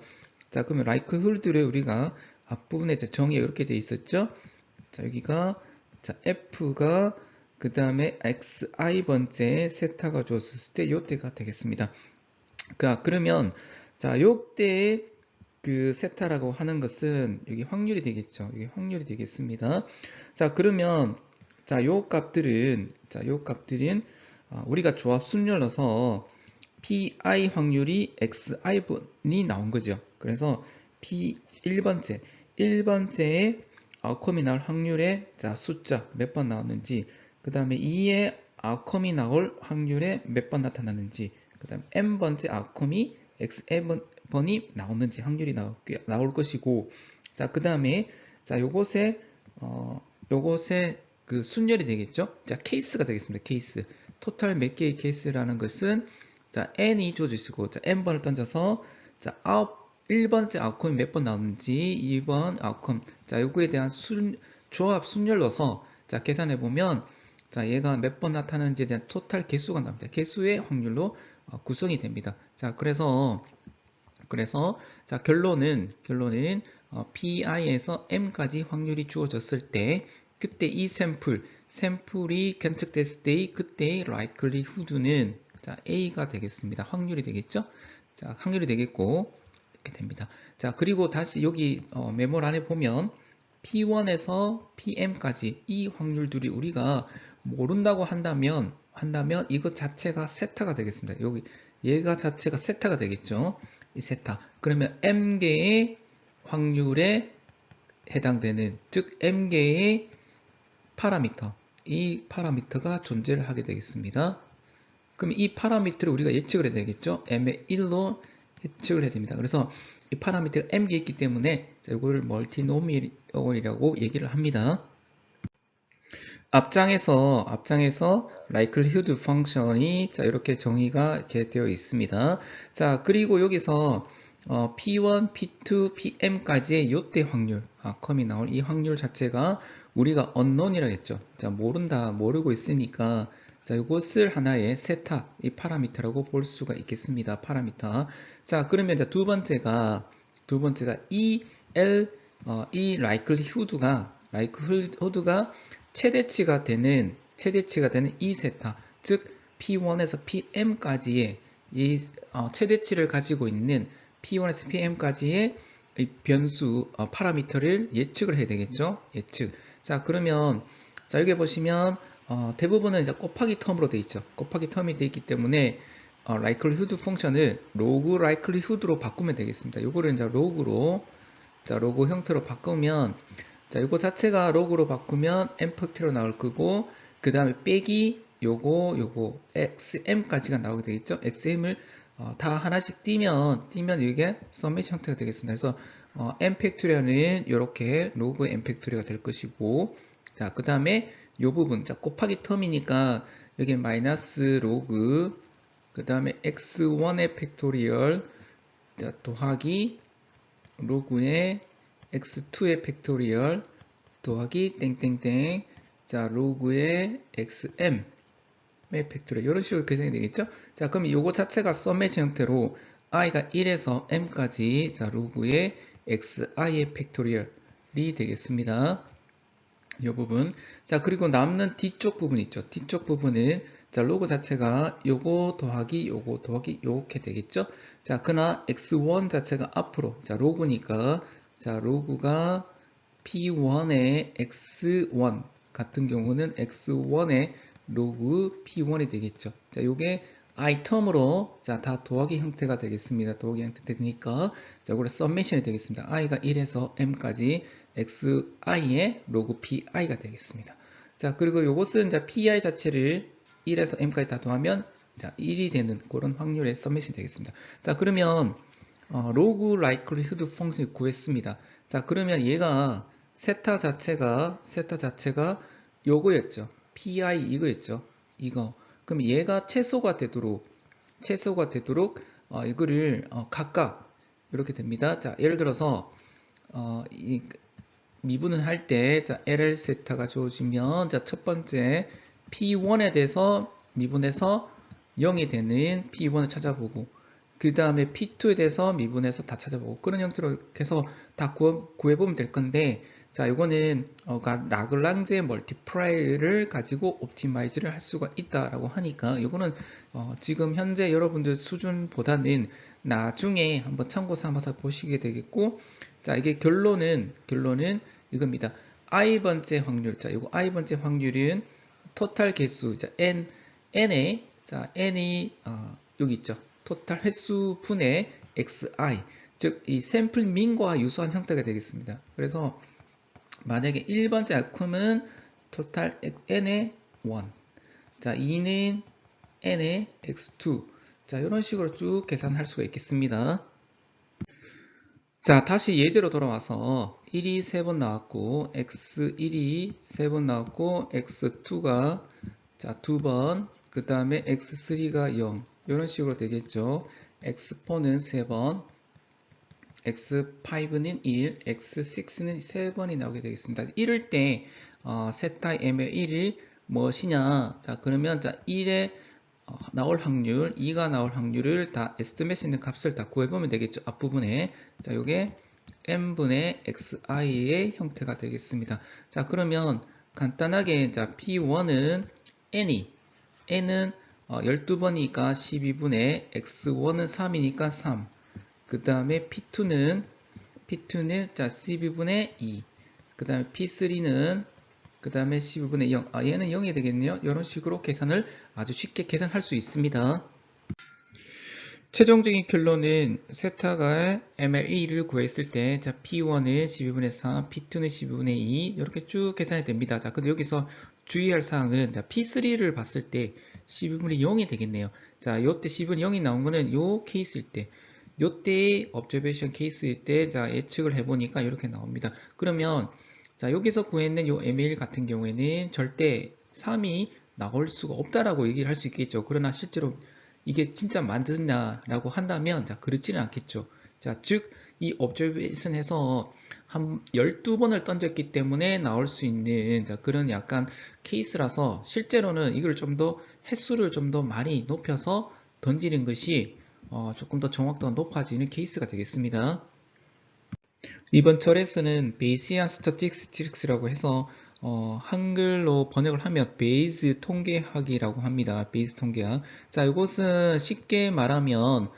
자, 그러면 likelihood를 우리가 앞부분에 정의가 이렇게 되어 있었죠. 자, 여기가 자 f가 그 다음에 xi 번째 세타가 줬을 때 요때가 되겠습니다. 그러면 자 요때 그 세타라고 하는 것은 여기 확률이 되겠죠. 여기 확률이 되겠습니다. 자, 그러면 요 값들은 우리가 조합 순열 넣어서 pi 확률이 xi분이 나온 거죠. 그래서 p 1번째에 아웃컴이 나올 확률의 자 숫자 몇 번 나왔는지, 그 다음에 2의 아웃컴이 나올 확률에 몇 번 나타났는지, 그 다음에 n번째 아웃컴이 xn번이 나오는지 확률이 나올 것이고, 자, 그 다음에 자 요것에 그 순열이 되겠죠. 자, 케이스가 되겠습니다. 케이스. 토탈 몇 개의 케이스라는 것은 자 n이 주어지시고, 자 n번을 던져서 자 1번째 아웃컴이 몇 번 나오는지, 2번 아웃컴, 자 요거에 대한 조합 순열 넣어서 자 계산해 보면 자 얘가 몇 번 나타나는지에 대한 토탈 개수가 나옵니다. 개수의 확률로 구성이 됩니다. 자, 그래서 자 결론은 pi에서 m까지 확률이 주어졌을 때 그때 이 샘플이 관측됐을 때의 그때의 likelihood는 자 a가 되겠습니다. 확률이 되겠죠? 자, 확률이 되겠고 이렇게 됩니다. 자, 그리고 다시 여기 메모 안에 보면 p1에서 pm까지 이 확률들이 우리가 모른다고 한다면 이것 자체가 세타가 되겠습니다. 여기 얘가 자체가 세타가 되겠죠. 이 세타. 그러면 m개의 확률에 해당되는, 즉 m개의 파라미터, 이 파라미터가 존재를 하게 되겠습니다. 그럼 이 파라미터를 우리가 예측을 해야 되겠죠. m의 1로 예측을 해야 됩니다. 그래서 이 파라미터가 m개 있기 때문에 이거를 멀티노미널이라고 얘기를 합니다. 앞장에서 likelihood 펑션이 자 이렇게 정의가 이렇게 되어 있습니다. 자, 그리고 여기서 P1, P2, Pm까지의 요때 확률, 컴이 나올 이 확률 자체가 우리가 unknown이라고 했죠. 자, 모르고 있으니까 자, 이것을 하나의 세타, 이 파라미터라고 볼 수가 있겠습니다. 파라미터. 자, 그러면 이제 두 번째가 이 likelihood가 최대치가 되는 이 세타, 즉 P1에서 Pm까지의 이 최대치를 가지고 있는 P1에서 Pm까지의 이 변수 파라미터를 예측을 해야 되겠죠. 예측. 자, 그러면 자 여기 보시면 대부분은 이제 곱하기 텀으로 되어 있죠. 곱하기 텀이 되어 있기 때문에 likelihood 펑션을 log likelihood로 바꾸면 되겠습니다. 요거를 이제 로그 형태로 바꾸면 자, 이거 자체가 로그로 바꾸면 m 팩트로 나올 거고, 그 다음에 빼기 요거 xm까지가 나오게 되겠죠. xm을 다 하나씩 띄면 이게 서메이션 형태가 되겠습니다. 그래서 m 팩토리얼은 이렇게 로그 m 팩토리가 될 것이고, 자, 그 다음에 요 부분, 자, 곱하기 텀이니까 여기 마이너스 로그, 그 다음에 x1의 팩토리얼, 자, 더하기 로그의 x2의 팩토리얼 더하기 땡땡땡, 자 로그의 xm의 팩토리얼, 이런 식으로 계산이 되겠죠. 자, 그럼 이거 자체가 서메이션 형태로 i가 1에서 m까지 자 로그의 xi의 팩토리얼이 되겠습니다. 이 부분. 자, 그리고 남는 뒤쪽 부분 있죠. 뒤쪽 부분은 자 로그 자체가 요거 더하기 요렇게 되겠죠. 자, 그러나 x1 자체가 앞으로 자 로그니까 자, 로그가 P1의 X1 같은 경우는 X1의 로그 P1이 되겠죠. 자, 요게 i템으로 자, 다 더하기 형태가 되겠습니다. 더하기 형태 되니까 자, 이거 서메이션이 되겠습니다. i가 1에서 m까지 xi의 로그 pi가 되겠습니다. 자, 그리고 요것은 자, pi 자체를 1에서 m까지 다 더하면 자, 1이 되는 그런 확률의 서메이션이 되겠습니다. 자, 그러면 로그 라이클리후드 펑션을 구했습니다. 자, 그러면 얘가 세타 자체가 요거였죠. pi 이거였죠. 이거. 그럼 얘가 최소가 되도록 이거를 각각 이렇게 됩니다. 자, 예를 들어서 이 미분을 할 때 자, LL 세타가 주어지면 자, 첫 번째 P1에 대해서 미분해서 0이 되는 P1을 찾아보고 그 다음에 P2에 대해서 미분해서 다 찾아보고 그런 형태로 해서 다 구해보면 될 건데 자, 이거는 라글랑제 멀티플라이를 가지고 옵티마이즈를 할 수가 있다라고 하니까 이거는 지금 현재 여러분들 수준보다는 나중에 한번 참고 삼아서 보시게 되겠고 자, 이게 결론은 이겁니다. i번째 확률. 자, 이거 i번째 확률은 토탈 개수. 자, n에 자, n이 여기 있죠. 토탈 횟수 분의 xi. 즉, 이 샘플 민과 유사한 형태가 되겠습니다. 그래서 만약에 1번째 outcome은 토탈 n의 1. 자, 2는 n의 x2. 자, 이런 식으로 쭉 계산할 수가 있겠습니다. 자, 다시 예제로 돌아와서 1이 3번 나왔고 x1이 3번 나왔고 x2가 자, 2번, 그 다음에 x3가 0 이런 식으로 되겠죠. x4는 3번, x5는 1, x6는 3번이 나오게 되겠습니다. 이럴 때 세타 m의 1이 무엇이냐? 자, 그러면 자, 1에 나올 확률, 2가 나올 확률을 다 에스티메이트 있는 값을 다 구해보면 되겠죠. 앞부분에. 자, 요게 m분의 xi의 형태가 되겠습니다. 자, 그러면 간단하게 자, p1은 n은 12번이니까 12분의 x1은 3이니까 3. 그 다음에 p2는 자, 12분의 2. 그 다음에 p3는 그 다음에 12분의 0. 얘는 0이 되겠네요. 이런 식으로 계산을 아주 쉽게 계산할 수 있습니다. 최종적인 결론은 세타가 ML1을 구했을 때, 자, P1은 12분의 3, P2는 12분의 2, 이렇게 쭉 계산이 됩니다. 자, 근데 여기서 주의할 사항은, 자, P3를 봤을 때 12분의 0이 되겠네요. 자, 요때 12분의 0이 나온 거는 요 케이스일 때, 요때의 observation 케이스일 때, 자, 예측을 해보니까 이렇게 나옵니다. 그러면, 자, 여기서 구했는 요 ML 같은 경우에는 절대 3이 나올 수가 없다라고 얘기를 할 수 있겠죠. 그러나 실제로 이게 진짜 맞느냐라고 한다면, 자, 그렇지는 않겠죠. 자, 즉, 이 observation에서 한 12번을 던졌기 때문에 나올 수 있는, 자, 그런 약간 케이스라서 실제로는 이걸 좀 더 횟수를 좀 더 많이 높여서 던지는 것이 조금 더 정확도가 높아지는 케이스가 되겠습니다. 이번 절에서는 베이시안 스태티스틱스라고 해서 한글로 번역을 하면 베이즈 통계학이라고 합니다. 베이즈 통계학. 자, 이것은 쉽게 말하면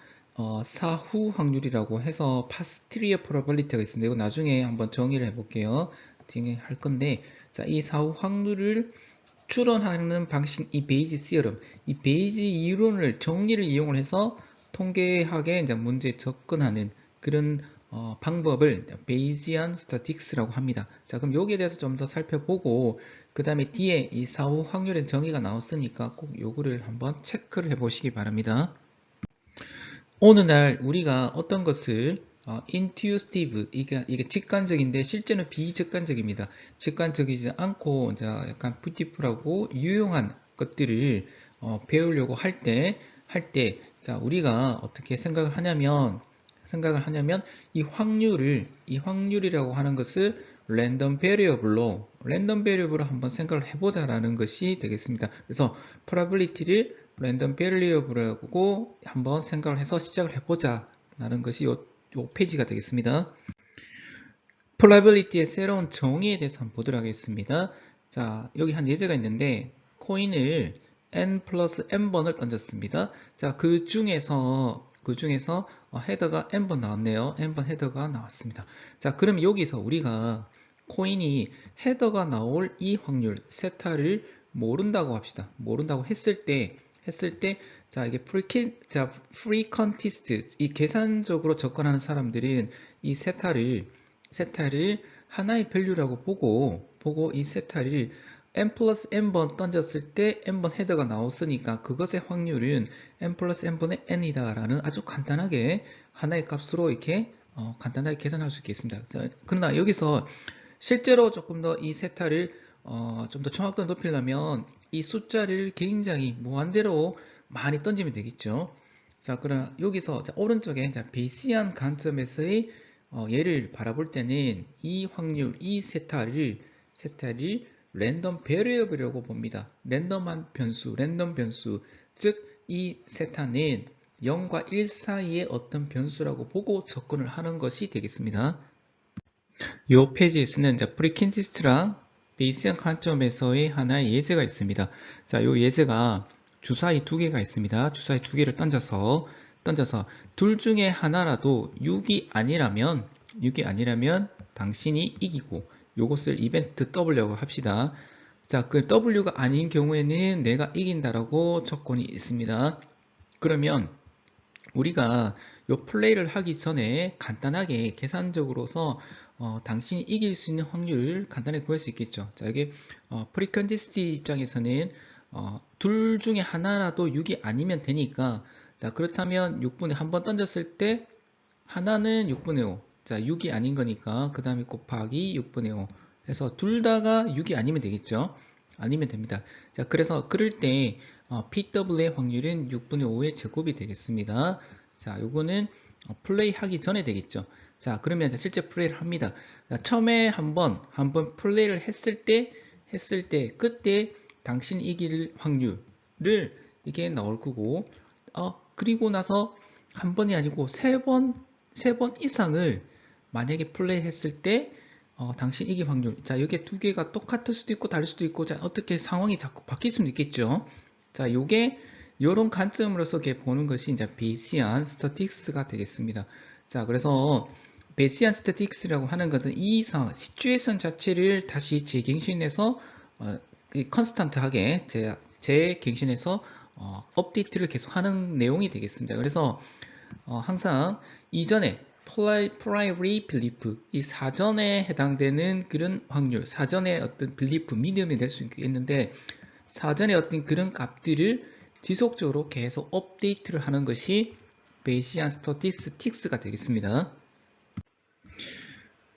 사후 확률이라고 해서 posterior probability가 있습니다. 이거 나중에 한번 정의를 해볼게요. 정의할 건데, 자, 이 사후 확률을 추론하는 방식, 이 베이지 시어럼, 이 베이지 이론을 정리를 이용을 해서 통계학에 이제 문제에 접근하는 그런 방법을 베이지안 스태틱스라고 합니다. 자, 그럼 여기에 대해서 좀 더 살펴보고 그 다음에 뒤에 이 사후 확률의 정의가 나왔으니까 꼭 요거를 한번 체크를 해 보시기 바랍니다. 오늘날 우리가 어떤 것을 intuitive, 이게 직관적인데 실제는 비직관적입니다. 직관적이지 않고 이제 약간 beautiful하고 유용한 것들을 배우려고 할 때 자, 우리가 어떻게 생각을 하냐면 이 확률이라고 하는 것을 랜덤 베리어블로 한번 생각을 해보자라는 것이 되겠습니다. 그래서 probability를 랜덤 베리어블하고 한번 생각을 해서 시작을 해보자라는 것이 요 페이지가 되겠습니다. probability의 새로운 정의에 대해서 한번 보도록 하겠습니다. 자, 여기 한 예제가 있는데 코인을 n 플러스 n번을 던졌습니다. 자, 그 중에서 그 중에서 헤더가 n번 나왔네요. n번 헤더가 나왔습니다. 자, 그럼 여기서 우리가 코인이 헤더가 나올 이 확률 세타를 모른다고 합시다. 모른다고 했을 때 자, 이게 프리컨티스트 이 계산적으로 접근하는 사람들은 이 세타를 하나의 밸류라고 보고 이 세타를 n 플러스 n번 던졌을 때 n번 헤더가 나왔으니까 그것의 확률은 n 플러스 n분의 n이다 라는 아주 간단하게 하나의 값으로 이렇게 간단하게 계산할 수 있겠습니다. 자, 그러나 여기서 실제로 조금 더 이 세타를 좀 더 정확도를 높이려면 이 숫자를 굉장히 무한대로 많이 던지면 되겠죠. 자, 그럼 여기서 자, 오른쪽에 자, 베이시안 관점에서의 얘를 바라볼 때는 이 확률, 이 세타를 랜덤 베리어블이라고 봅니다. 랜덤 변수. 즉, 이 세타는 0과 1 사이의 어떤 변수라고 보고 접근을 하는 것이 되겠습니다. 이 페이지에서는 프리킨티스트랑 베이시안 관점에서의 하나의 예제가 있습니다. 자, 이 예제가 주사위 두 개가 있습니다. 주사위 두 개를 던져서 둘 중에 하나라도 6이 아니라면 당신이 이기고 요것을 이벤트 W라고 합시다. 자, 그 W가 아닌 경우에는 내가 이긴다라고 조건이 있습니다. 그러면 우리가 요 플레이를 하기 전에 간단하게 계산적으로서 당신이 이길 수 있는 확률을 간단하게 구할 수 있겠죠. 자, 여기 프리컨디스트 입장에서는 둘 중에 하나라도 6이 아니면 되니까, 자, 그렇다면 6분의 한 번 던졌을 때 하나는 6분의 5. 자, 6이 아닌 거니까 그 다음에 곱하기 6분의 5 해서 둘 다가 6이 아니면 되겠죠. 아니면 됩니다. 자, 그래서 그럴 때 PW의 확률은 6분의 5의 제곱이 되겠습니다. 자, 요거는 플레이 하기 전에 되겠죠. 자, 그러면 실제 플레이를 합니다. 자, 처음에 한번 플레이를 했을 때 그때 당신이 이길 확률을 이게 나올 거고, 그리고 나서 한 번이 아니고 세 번 이상을 만약에 플레이 했을 때 당신 이길 확률. 자, 여기 두 개가 똑같을 수도 있고 다를 수도 있고, 자, 어떻게 상황이 자꾸 바뀔 수도 있겠죠. 자, 요게 요런 관점으로서 보는 것이 이제 베이시안 스태틱스가 되겠습니다. 자, 그래서 베이시안 스태틱스라고 하는 것은 이 상황, 시츄에이션 자체를 다시 재갱신해서 컨스탄트하게 재갱신해서 업데이트를 계속 하는 내용이 되겠습니다. 그래서 항상 이전에 프라이머리 빌리프, 이 사전에 해당되는 그런 확률, 사전에 어떤 빌리프, 믿음이 될 수 있겠는데, 사전에 어떤 그런 값들을 지속적으로 계속 업데이트를 하는 것이 베이시안 스태티스틱스가 되겠습니다.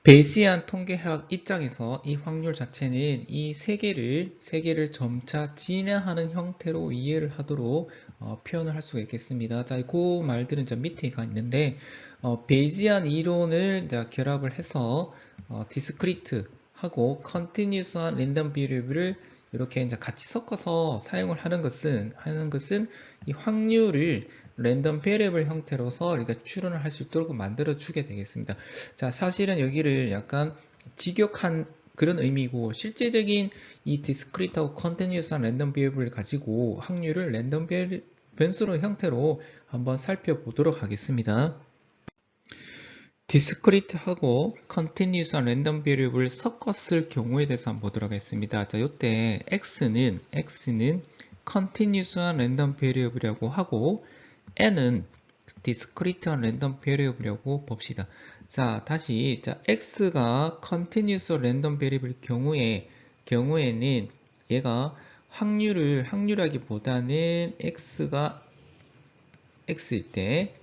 베이시안 통계학 입장에서 이 확률 자체는 이 세 개를 점차 진화하는 형태로 이해를 하도록 표현을 할 수가 있겠습니다. 자, 그 말들은 저 밑에가 있는데, 베이시안 이론을 결합을 해서 디스크리트하고 컨티뉴스한 랜덤 비리블을 이렇게 이제 같이 섞어서 사용을 하는 것은 이 확률을 랜덤 베리어블 형태로서 우리가 추론을 할 수 있도록 만들어 주게 되겠습니다. 자, 사실은 여기를 약간 직역한 그런 의미고, 실제적인 이 디스크리트하고 컨티뉴스한 랜덤 베리어블을 가지고 확률을 랜덤 변수로 형태로 한번 살펴보도록 하겠습니다. 디스크리트하고 컨티뉴스한 랜덤 베리어블을 섞었을 경우에 대해서 한번 보도록 하겠습니다. 자, 이때 x는 컨티뉴스한 랜덤 베리어블이라고 하고 n은 디스크리트한 랜덤 베리어블이라고 봅시다. 자, 다시 자, x가 컨티뉴스 랜덤 베리어블 경우에는 얘가 확률하기보다는 x가 x일 때,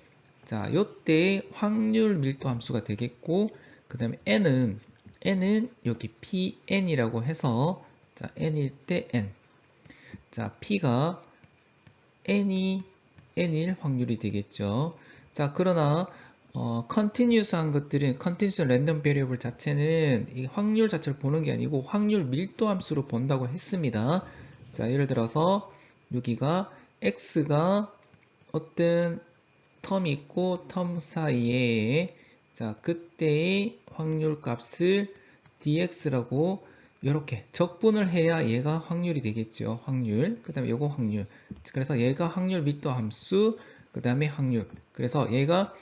자, 요때 확률 밀도 함수가 되겠고, 그 다음에 n은 여기 pn이라고 해서, 자, n일 때 n. 자, p가 n일 확률이 되겠죠. 자, 그러나 컨티뉴스한 것들은 컨티뉴스 랜덤 베리어블 자체는 이 확률 자체를 보는 게 아니고 확률 밀도 함수로 본다고 했습니다. 자, 예를 들어서 여기가 x가 어떤 텀이 있고 텀 사이에, 자, 그때의 확률 값을 dx라고 이렇게 적분을 해야 얘가 확률이 되겠죠. 확률. 그 다음에 요거 확률. 그래서 얘가 확률 밀도 함수, 그 다음에 확률. 그래서 얘가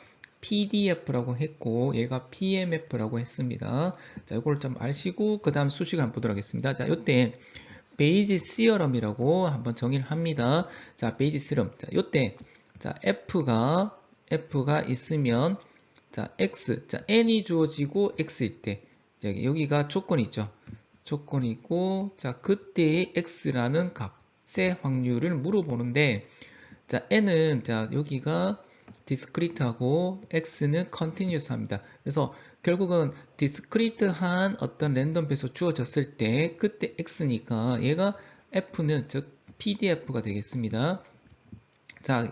PDF라고 했고 얘가 PMF라고 했습니다. 자, 이걸 좀 아시고 그 다음 수식을 한번 보도록 하겠습니다. 자, 요때 베이지 시어럼이라고 한번 정의를 합니다. 자, 베이지 시어럼. 자, 요때 자, F가 있으면 자, X. 자, N이 주어지고 X일 때 여기가 조건이 있죠. 조건이 있고 자, 그때의 X라는 값의 확률을 물어보는데 자, N은 자, 여기가 디스크리트하고 X는 컨티뉴스 합니다. 그래서 결국은 디스크리트한 어떤 랜덤 배수 주어졌을 때 그때 X니까 얘가 F는 즉 PDF가 되겠습니다. 자,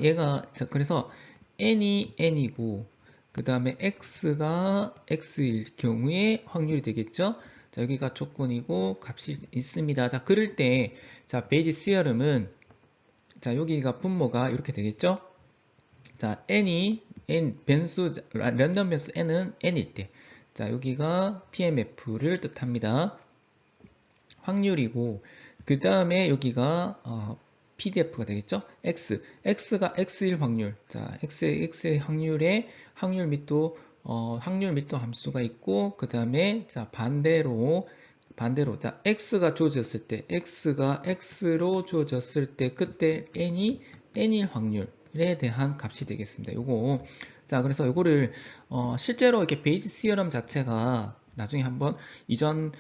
자, 그래서 N이 N이고 그 다음에 X가 X일 경우에 확률이 되겠죠. 자, 여기가 조건이고 값이 있습니다. 자, 그럴 때 자, 베이지 시어럼은 자, 여기가 분모가 이렇게 되겠죠. 자, N 변수, 랜덤 변수 N은 N일 때. 자, 여기가 PMF를 뜻합니다. 확률이고, 그 다음에 여기가, PDF가 되겠죠? X가 X일 확률. 자, X의 확률 및도, 확률 및도 함수가 있고, 그 다음에, 자, 반대로, 자, X가 주어졌을 때, X가 X로 주어졌을 때, 그때 N이 N일 확률에 대한 값이 되겠습니다. 요거. 자, 그래서 요거를, 실제로 이렇게 베이지 시어럼 자체가 나중에 한번 이전에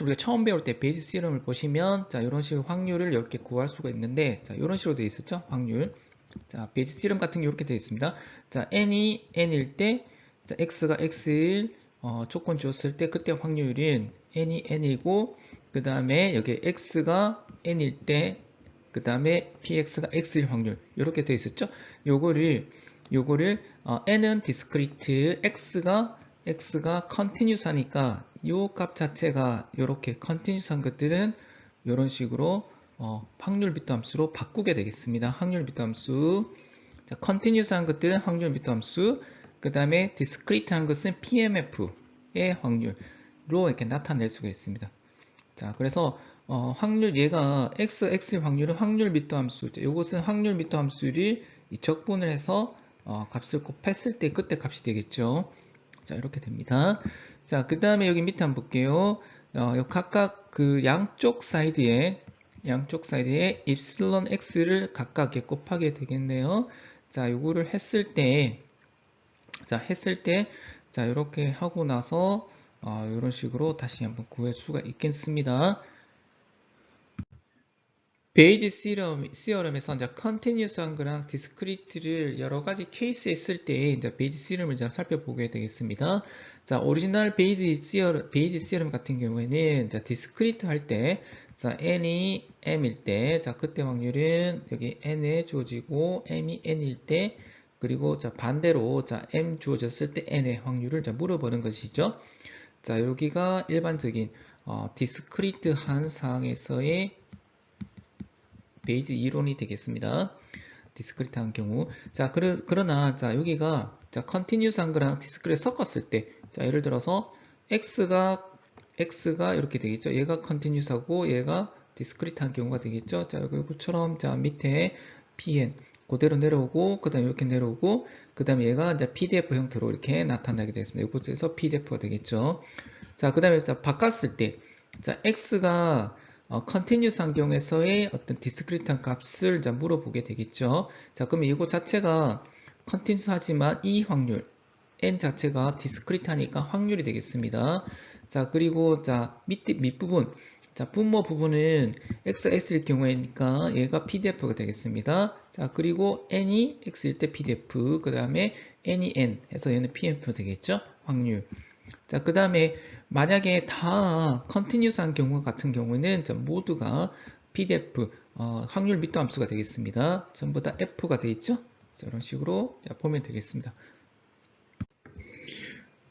우리가 처음 배울 때 베이지 시어럼을 보시면, 자, 이런 식으로 확률을 이렇게 구할 수가 있는데, 자, 이런 식으로 되어 있었죠? 확률. 자, 베이지 시어럼 같은 게 이렇게 되어 있습니다. 자, N이 N일 때, 자, X가 X일, 조건 줬을 때, 그때 확률은 N이 N이고, 그 다음에 여기 X가 N일 때, 그 다음에 PX가 X일 확률. 이렇게 되어 있었죠? 요거를, N은 디스크리트, X가 컨티뉴스 하니까 요 값 자체가 이렇게 컨티뉴스 한 것들은 이런 식으로 확률 비트 함수로 바꾸게 되겠습니다. 확률 비트 함수. 자, 컨티뉴스 한 것들은 확률 비트 함수. 그 다음에 디스크리트 한 것은 PMF의 확률로 이렇게 나타낼 수가 있습니다. 자, 그래서 확률 얘가 X의 확률은 확률 비트 함수. 이것은 확률 비트 함수를 적분을 해서 값을 곱했을 때 그때 값이 되겠죠. 자, 이렇게 됩니다. 자, 그 다음에 여기 밑에 한번 볼게요. 각각 그 양쪽 사이드에 입실론 x를 각각 이렇게 곱하게 되겠네요. 자, 요거를 했을 때, 자, 이렇게 하고 나서, 이런 식으로 다시 한번 구할 수가 있겠습니다. 베이지 시어럼에서 이제 컨티뉴스한 거랑 디스크리트를 여러 가지 케이스에 쓸 때 이제 베이지 시어럼을 좀 살펴보게 되겠습니다. 자, 오리지널 베이지 시어럼 같은 경우에는 자, 디스크리트 할 때, 자, n이 m일 때, 자, 그때 확률은 여기 n에 주어지고 m이 n일 때, 그리고 자, 반대로 자, m 주어졌을 때 n의 확률을 자, 물어보는 것이죠. 자, 여기가 일반적인 디스크리트한 상황에서의 베이지 이론이 되겠습니다. 디스크리트한 경우. 자, 그러나, 자, 여기가, 자, 컨티뉴스한 거랑 디스크리트 섞었을 때, 자, 예를 들어서, X가 이렇게 되겠죠. 얘가 컨티뉴스하고, 얘가 디스크리트한 경우가 되겠죠. 자, 이것처럼, 자, 밑에 PN, 그대로 내려오고, 그 다음에 이렇게 내려오고, 그 다음에 얘가 이제 PDF 형태로 이렇게 나타나게 되겠습니다. 이곳에서 PDF가 되겠죠. 자, 그 다음에 바꿨을 때, 자, X가 컨티뉴스한 경우에서의 어떤 디스크리트한 값을 이제 물어보게 되겠죠. 자, 그러면 이거 자체가 컨티뉴스 하지만 이 확률, n 자체가 디스크리트하니까 확률이 되겠습니다. 자, 그리고 자, 밑부분, 자, 분모 부분은 x일 경우에니까 얘가 pdf가 되겠습니다. 자, 그리고 n이 x일 때 pdf, 그 다음에 n이 n 해서 얘는 pmf 되겠죠. 확률. 자, 그 다음에 만약에 다 컨티뉴스한 경우 같은 경우는 모두가 PDF 확률 미터 함수가 되겠습니다. 전부 다 F가 되어 있죠? 자, 이런 식으로 보면 되겠습니다.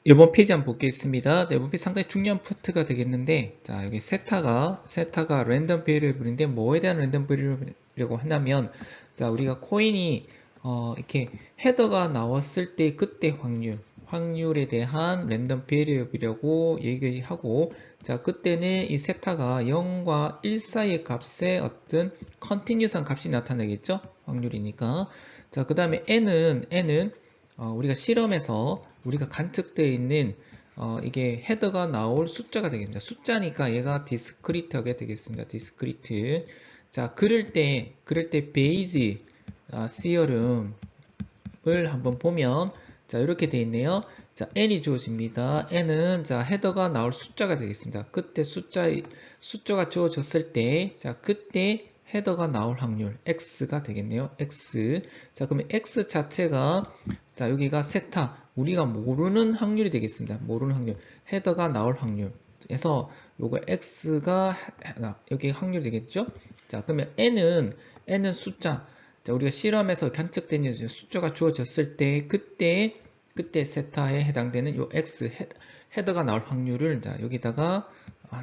이번 페이지 한번 보겠습니다. 자, 이번 페이지 상당히 중요한 파트가 되겠는데, 자, 여기 세타가 랜덤 베리어블인데 뭐에 대한 랜덤 베리어블이라고 하냐면, 자, 우리가 코인이 이렇게 헤더가 나왔을 때 그때 확률에 대한 랜덤 베리어블이라고 얘기하고, 자, 그때는 이 세타가 0과 1 사이의 값에 어떤 컨티뉴스한 값이 나타나겠죠? 확률이니까. 자, 그 다음에 n은 우리가 실험에서 우리가 관측되어 있는 이게 헤더가 나올 숫자가 되겠습니다. 숫자니까 얘가 디스크리트하게 되겠습니다. 디스크리트. 자, 그럴 때 베이지 시어름을 한번 보면 자, 이렇게 되어 있네요. 자, n이 주어집니다. n은 자, 헤더가 나올 숫자가 되겠습니다. 그때 숫자가 주어졌을 때 자, 그때 헤더가 나올 확률 x가 되겠네요. x. 자, 그러면 x 자체가 자, 여기가 세타 우리가 모르는 확률이 되겠습니다. 모르는 확률. 헤더가 나올 확률. 그래서 요거 x가 여기 확률이 되겠죠? 자, 그러면 n은 숫자. 자, 우리가 실험에서 관측된 숫자가 주어졌을 때 그때 세타에 해당되는 요 x 헤더가 나올 확률을 자, 여기다가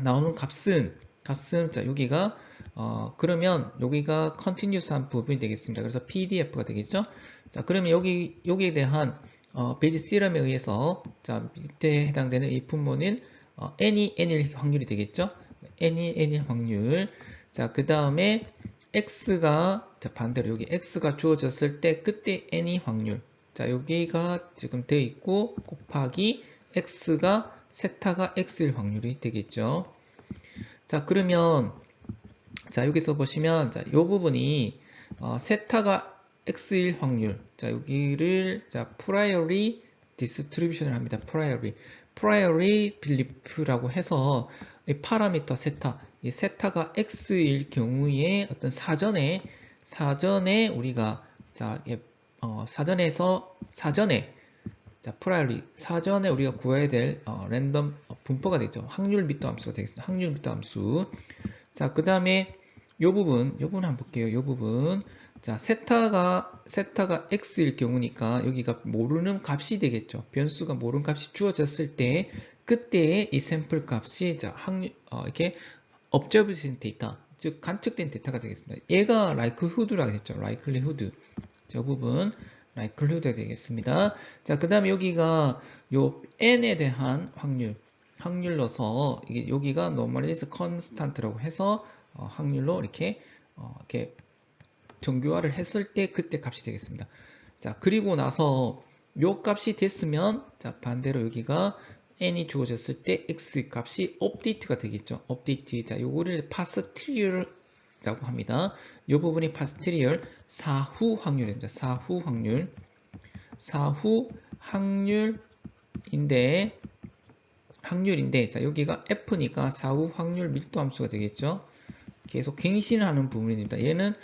나오는 값은 자, 여기가 그러면 여기가 컨티뉴스한 부분이 되겠습니다. 그래서 PDF가 되겠죠? 자, 그러면 여기에 대한 베이지 시럼에 의해서 자, 밑에 해당되는 이 분모는 n이 n일 확률이 되겠죠? n이 n일 확률. 자, 그 다음에 x가 자, 반대로 여기 x가 주어졌을 때 그때 n이 확률. 자, 여기가 지금 되어 있고 곱하기 x가 세타가 x일 확률이 되겠죠. 자, 그러면 자, 여기서 보시면 자, 요 부분이 세타가 x일 확률. 자, 여기를 자, priori distribution을 합니다. priori belief라고 해서 이 파라미터 세타, 이 세타가 x일 경우에 어떤 사전에 우리가 자, 사전에 자, priori 사전에 우리가 구해야 될 랜덤 분포가 되죠. 확률 미터 함수가 되겠습니다. 확률 미터 함수. 자, 그 다음에 요 부분 한번 볼게요. 요 부분. 자, 세타가 x일 경우니까 여기가 모르는 값이 되겠죠. 변수가 모르는 값이 주어졌을 때 그때의 이 샘플 값이 자, 이렇게 observation 데이터, 즉 관측된 데이터가 되겠습니다. 얘가 likelihood라고 했죠. likelihood. 저 부분 likelihood가 되겠습니다. 자, 그 다음에 여기가 요 n에 대한 확률로서 이게 여기가 normalize constant라고 해서 확률로 이렇게 정규화를 했을 때 그때 값이 되겠습니다. 자, 그리고 나서 요 값이 됐으면 자, 반대로 여기가 n이 주어졌을 때 x 값이 업데이트가 되겠죠. 업데이트. 자, 요거를 posterior라고 합니다. 요 부분이 posterior 사후 확률입니다. 사후 확률인데 자, 여기가 f니까 사후 확률 밀도 함수가 되겠죠. 계속 갱신하는 부분입니다. 얘는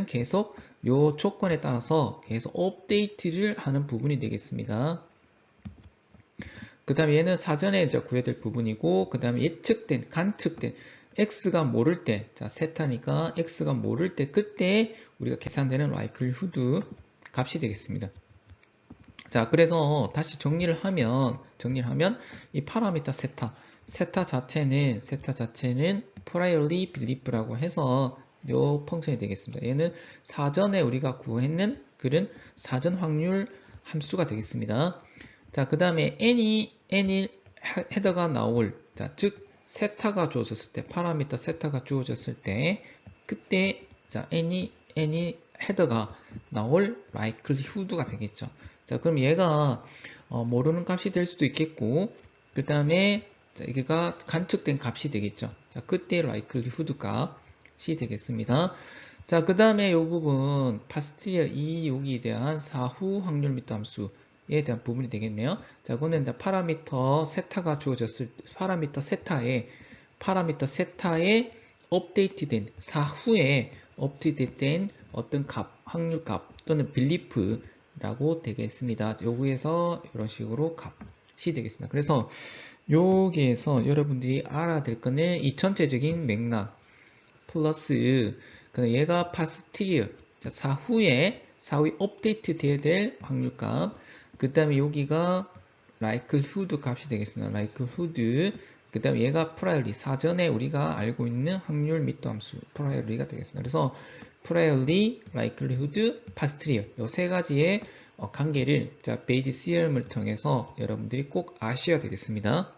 계속 요 조건에 따라서 계속 업데이트를 하는 부분이 되겠습니다. 그 다음에 얘는 사전에 이제 구해야 될 부분이고, 그 다음에 관측된 x가 모를 때, 자, 세타니까 x가 모를 때 그때 우리가 계산되는 likelihood 값이 되겠습니다. 자, 그래서 다시 정리를 하면 이 파라미터 세타 자체는 priorly belief라고 해서 요 펑션이 되겠습니다. 얘는 사전에 우리가 구했는 그런 사전 확률 함수가 되겠습니다. 자, 그 다음에 n이 헤더가 나올, 자, 즉 세타가 주어졌을 때, 파라미터 세타가 주어졌을 때 그때 자, n이 헤더가 나올 likelihood가 되겠죠. 자, 그럼 얘가 모르는 값이 될 수도 있겠고, 그 다음에 이게가 관측된 값이 되겠죠. 자, 그때 likelihood 값이 되겠습니다. 자, 그 다음에 이 부분 posterior 이 여기에 대한 사후 확률 미터 함수에 대한 부분이 되겠네요. 자, 그거는 이제 파라미터 세타가 주어졌을 때 파라미터 세타에 업데이트된 사후에 업데이트된 어떤 값, 확률 값 또는 빌리프라고 되겠습니다. 여기에서 이런 식으로 값이 되겠습니다. 그래서 여기에서 여러분들이 알아야 될 거는 이 전체적인 맥락 플러스 얘가 posterior 사후에 업데이트 돼야 될 확률값, 그 다음에 여기가 likelihood 값이 되겠습니다. likelihood. 그 다음에 얘가 priorly 사전에 우리가 알고 있는 확률 미터 함수 priorly가 되겠습니다. 그래서 priorly, likelihood, posterior 이 세 가지의 관계를 베이지 시험을 통해서 여러분들이 꼭 아셔야 되겠습니다.